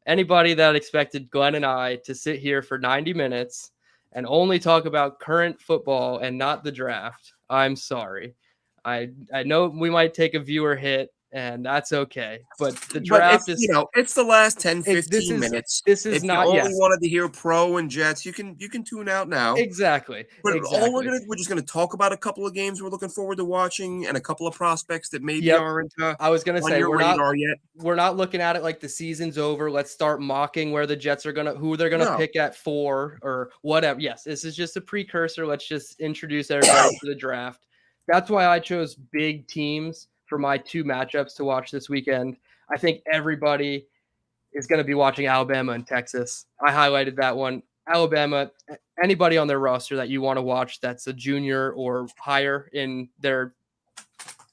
Anybody that expected Glenn and I to sit here for 90 minutes and only talk about current football and not the draft, I'm sorry. I know we might take a viewer hit, and that's okay. But the draft is, it's the last 10, 15 minutes. This is if not. You only wanted to hear pro and Jets, you can tune out now. Exactly. But we're just gonna talk about a couple of games we're looking forward to watching and a couple of prospects that maybe aren't. I was gonna say we're not looking at it like the season's over. Let's start mocking where the Jets are who they're gonna pick at 4 or whatever. Yes, this is just a precursor. Let's just introduce everybody to the draft. That's why I chose big teams for my 2 matchups to watch this weekend. I think everybody is going to be watching Alabama and Texas. I highlighted that one. Alabama, anybody on their roster that you want to watch that's a junior or higher in their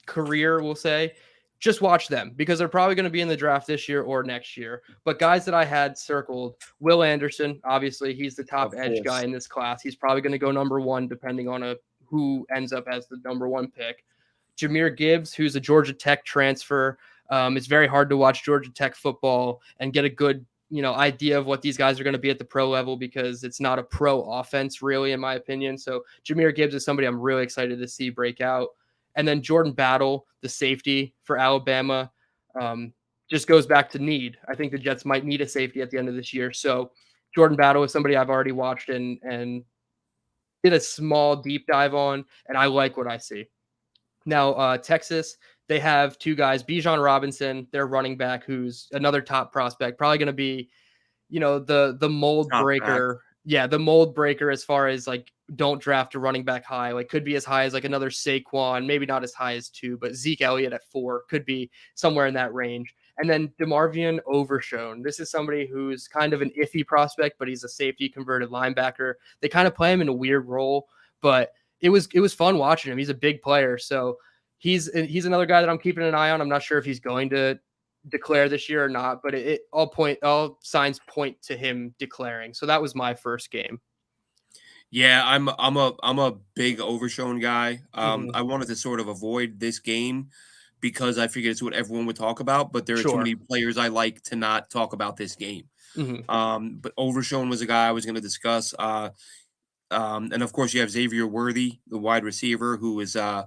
career, we'll say, just watch them because they're probably going to be in the draft this year or next year. But guys that I had circled, Will Anderson, obviously he's the top edge guy in this class. He's probably going to go number 1 depending on who ends up as the number 1 pick. Jahmyr Gibbs, who's a Georgia Tech transfer. It's very hard to watch Georgia Tech football and get a good idea of what these guys are going to be at the pro level because it's not a pro offense really, in my opinion. So Jahmyr Gibbs is somebody I'm really excited to see break out. And then Jordan Battle, the safety for Alabama, just goes back to need. I think the Jets might need a safety at the end of this year. So Jordan Battle is somebody I've already watched and did a small deep dive on, and I like what I see. Now, Texas, they have two guys, Bijan Robinson, their running back, who's another top prospect, probably going to be, the mold Top breaker. back. Yeah, the mold breaker as far as like don't draft a running back high. Like could be as high as like another Saquon, maybe not as high as 2, but Zeke Elliott at 4 could be somewhere in that range. And then DeMarvion Overshone. This is somebody who's kind of an iffy prospect, but he's a safety converted linebacker. They kind of play him in a weird role, but it was fun watching him. He's a big player. So he's another guy that I'm keeping an eye on. I'm not sure if he's going to declare this year or not, but all signs point to him declaring. So that was my first game. Yeah, I'm a big Overshone guy. I wanted to sort of avoid this game because I figured it's what everyone would talk about, but there are too many players I like to not talk about this game. But Overshone was a guy I was going to discuss. And of course you have Xavier Worthy, the wide receiver, who is an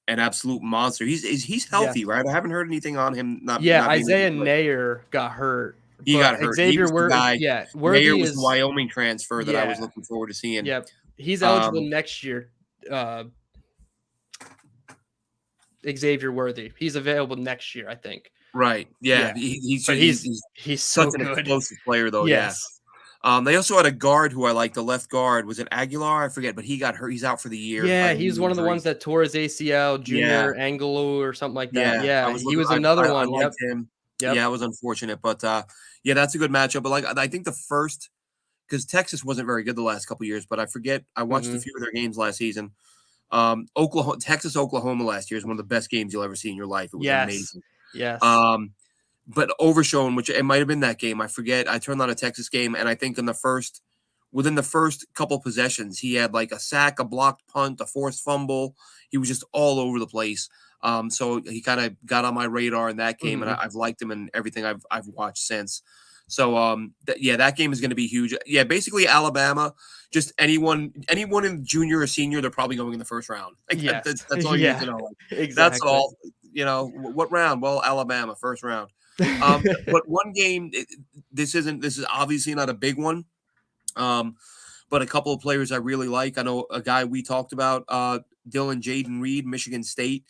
absolute monster. He's healthy, right? I haven't heard anything on him. Not Isaiah Nayer got hurt. He got hurt. Xavier Worthy, Worthy Nayer was the Wyoming transfer that I was looking forward to seeing. Yep, he's eligible next year. Xavier Worthy, he's available next year, I think. Right. Yeah. He's so such an good. explosive player, though. Yes. Yeah. They also had a guard who I liked, the left guard. Was it Aguilar? I forget, but he got hurt. He's out for the year. Yeah, he's one of the ones that tore his ACL, Junior Angelo or something like that. Yeah, he was another one. I liked him. Yep. Yeah, it was unfortunate, but that's a good matchup. But like, I think the first, because Texas wasn't very good the last couple of years, but I forget. I watched a few of their games last season. Texas, Oklahoma last year is one of the best games you'll ever see in your life. It was amazing. Yes. But Overshone, which it might have been that game, I forget. I turned on a Texas game, and I think within the first couple possessions, he had like a sack, a blocked punt, a forced fumble. He was just all over the place. So he kind of got on my radar in that game, and I've liked him in everything I've watched since. So that game is going to be huge. Yeah, basically Alabama, just anyone in junior or senior, they're probably going in the first round. Like, that's all you need to know. Exactly. That's all. What round? Well, Alabama, first round. But one game, this is obviously not a big one. But a couple of players I really like. I know a guy we talked about, Jaden Reed, Michigan State.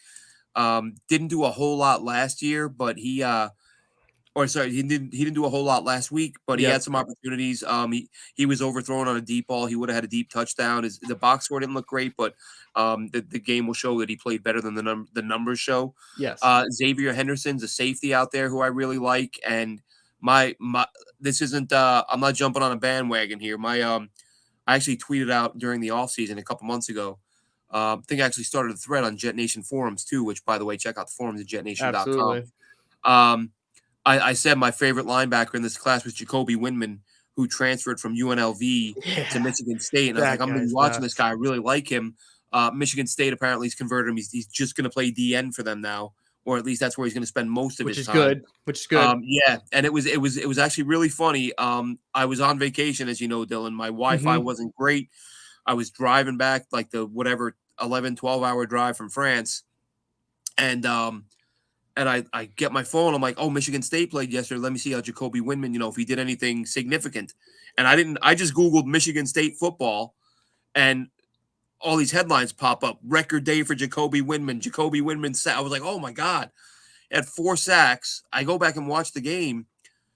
Didn't do a whole lot last year, but he didn't do a whole lot last week, but he had some opportunities. He was overthrown on a deep ball. He would have had a deep touchdown. The box score didn't look great, but the game will show that he played better than the numbers show. Yes. Xavier Henderson's a safety out there who I really like, and this isn't I'm not jumping on a bandwagon here. I actually tweeted out during the offseason a couple months ago. I think I actually started a thread on Jet Nation forums too, which, by the way, check out the forums at jetnation.com. I said my favorite linebacker in this class was Jacoby Windman, who transferred from UNLV to Michigan State. And I was like, I'm going to be watching this guy. I really like him. Michigan State apparently has converted him. He's just going to play DN for them now, or at least that's where he's going to spend most of his time. Which is good. Yeah, and it was actually really funny. I was on vacation, as you know, Dylan. My Wi-Fi wasn't great. I was driving back like the 11, 12-hour drive from France, and I get my phone. I'm like, oh, Michigan State played yesterday. Let me see how Jacoby Windman, if he did anything significant. And I just Googled Michigan State football, and all these headlines pop up. Record day for Jacoby Windman. Jacoby Windman I was like, oh my God. He had 4 sacks. I go back and watch the game.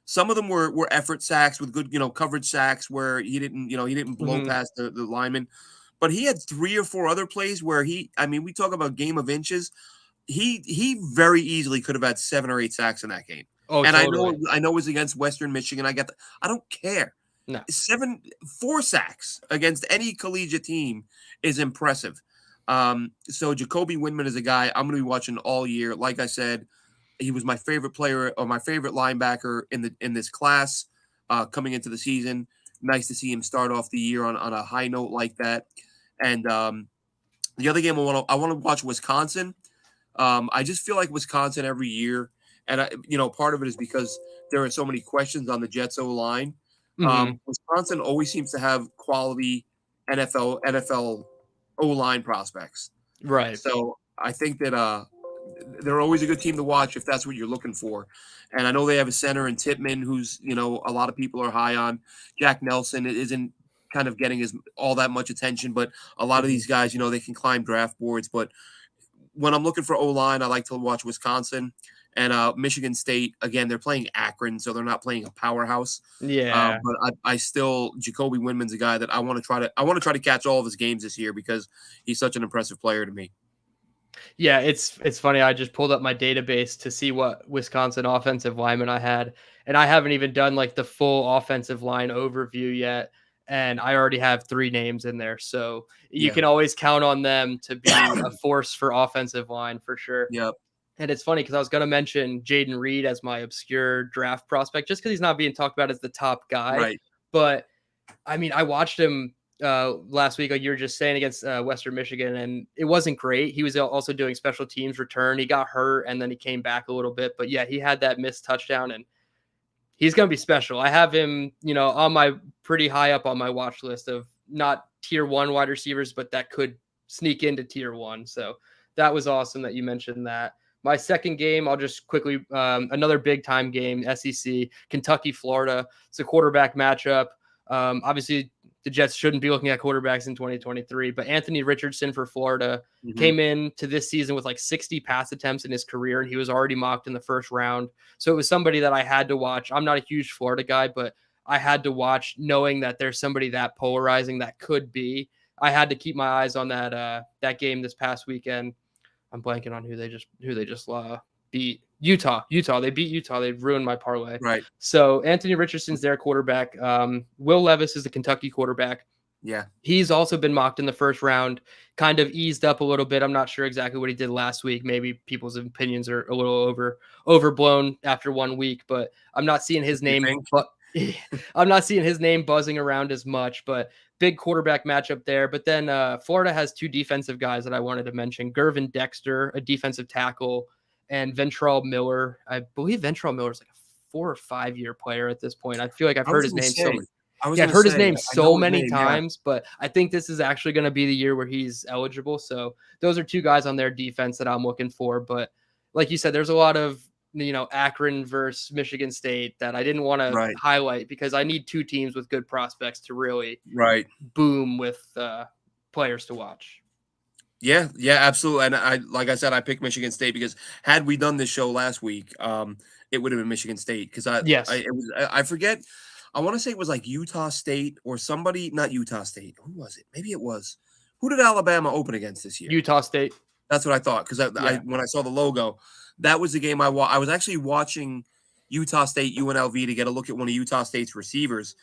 Some of them were effort sacks with good, coverage sacks where he didn't blow past the lineman. But he had 3 or 4 other plays where we talk about game of inches. He very easily could have had 7 or 8 sacks in that game. Oh, and totally. I know it was against Western Michigan. I don't care. No. 4 sacks against any collegiate team is impressive. So Jacoby Windman is a guy I'm going to be watching all year. Like I said, he was my favorite player or my favorite linebacker in this class coming into the season. Nice to see him start off the year on a high note like that. And the other game I want to watch Wisconsin. I just feel like Wisconsin every year, and part of it is because there are so many questions on the Jets O line. Mhm. Wisconsin always seems to have quality NFL O line prospects. Right. So I think that they're always a good team to watch if that's what you're looking for. And I know they have a center in Tippmann, who's a lot of people are high on. Jack Nelson isn't kind of getting all that much attention, but a lot of Mhm. these guys, they can climb draft boards. But when I'm looking for O line, I like to watch Wisconsin and Michigan State. Again, they're playing Akron, so they're not playing a powerhouse. Yeah. But I still Jacoby Windman's a guy that I want to try to catch all of his games this year because he's such an impressive player to me. Yeah, it's funny. I just pulled up my database to see what Wisconsin offensive lineman I had, and I haven't even done like the full offensive line overview yet. And I already have 3 names in there, so you Yeah. can always count on them to be a force for offensive line for sure. Yep. And it's funny because I was going to mention Jaden Reed as my obscure draft prospect just because he's not being talked about as the top guy. Right. But I mean, I watched him last week, like you were just saying, against Western Michigan, and it wasn't great. He was also doing special teams return. He got hurt, and then he came back a little bit. But yeah, he had that missed touchdown, and he's going to be special. I have him, on my pretty high up on my watch list of not tier 1 wide receivers, but that could sneak into tier 1. So that was awesome that you mentioned that. My second game, I'll just quickly, another big time game, SEC, Kentucky, Florida. It's a quarterback matchup. Obviously, the Jets shouldn't be looking at quarterbacks in 2023, but Anthony Richardson for Florida came in to this season with like 60 pass attempts in his career, and he was already mocked in the first round. So it was somebody that I had to watch. I'm not a huge Florida guy, but I had to watch knowing that there's somebody that polarizing that could be. I had to keep my eyes on that game this past weekend. I'm blanking on who they just beat. Utah. They beat Utah. They ruined my parlay. Right. So Anthony Richardson's their quarterback. Will Levis is the Kentucky quarterback. Yeah. He's also been mocked in the first round, kind of eased up a little bit. I'm not sure exactly what he did last week. Maybe people's opinions are a little overblown after 1 week, but I'm not seeing his name. But I'm not seeing his name buzzing around as much, but big quarterback matchup there. But then Florida has 2 defensive guys that I wanted to mention. Gervin Dexter, a defensive tackle, and Ventrell Miller. I believe Ventrell Miller is like a 4 or 5 year player at this point. I feel like I've heard his name so much. I've heard his name so many times, but I think this is actually going to be the year where he's eligible. So those are 2 guys on their defense that I'm looking for. But like you said, there's a lot of, Akron versus Michigan State that I didn't want to highlight because I need 2 teams with good prospects to really boom with players to watch. Yeah, absolutely. And like I said, I picked Michigan State because had we done this show last week, it would have been Michigan State because I forget. I want to say it was like Utah State or somebody, not Utah State. Who was it? Maybe it was. Who did Alabama open against this year? Utah State. That's what I thought because when I saw the logo, that was the game I was actually watching Utah State UNLV to get a look at one of Utah State's receivers.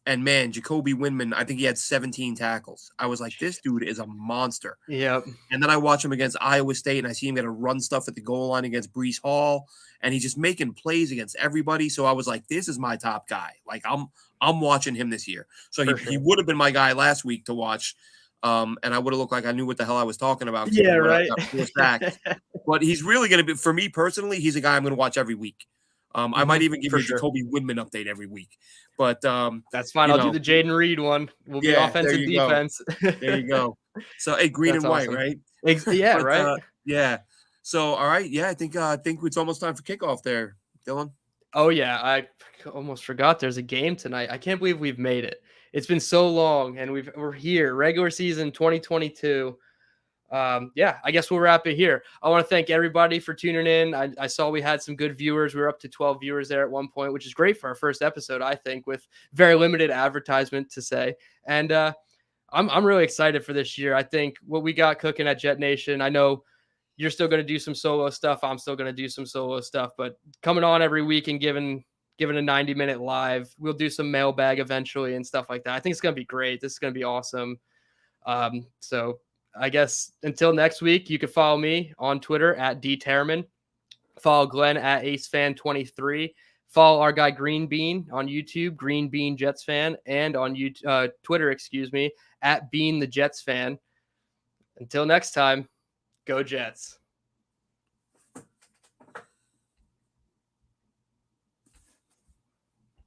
And man, Jacoby Windman, I think he had 17 tackles. I was like, this dude is a monster. Yep. And then I watch him against Iowa State, and I see him get to run stuff at the goal line against Breece Hall, and he's just making plays against everybody. So I was like, this is my top guy. Like I'm watching him this year. So he would have been my guy last week to watch. And I would have looked like I knew what the hell I was talking about. Yeah, right. But he's really going to be, for me personally, he's a guy I'm going to watch every week. I might even give you a Jacoby Windman update every week. But that's fine. I'll do the Jaden Reed one. We'll be offensive defense. There you go. So hey, green that's and white, awesome. right? Yeah, right. Yeah. So all right, yeah, I think it's almost time for kickoff there, Dylan. Oh yeah, I almost forgot there's a game tonight. I can't believe we've made it. It's been so long, and we're here. Regular season 2022. Yeah, I guess we'll wrap it here. I want to thank everybody for tuning in. I saw we had some good viewers. We were up to 12 viewers there at one point, which is great for our first episode, I think, with very limited advertisement to say. And I'm really excited for this year. I think what we got cooking at Jet Nation, I know you're still going to do some solo stuff. I'm still going to do some solo stuff, but coming on every week and giving a 90-minute live, we'll do some mailbag eventually and stuff like that. I think it's going to be great. This is going to be awesome. So I guess until next week, you can follow me on Twitter at Tereman. Follow Glenn at AceFan23. Follow our guy Green Bean on YouTube, Green Bean Jets Fan, and on Twitter, at Bean the Jets Fan. Until next time, go Jets.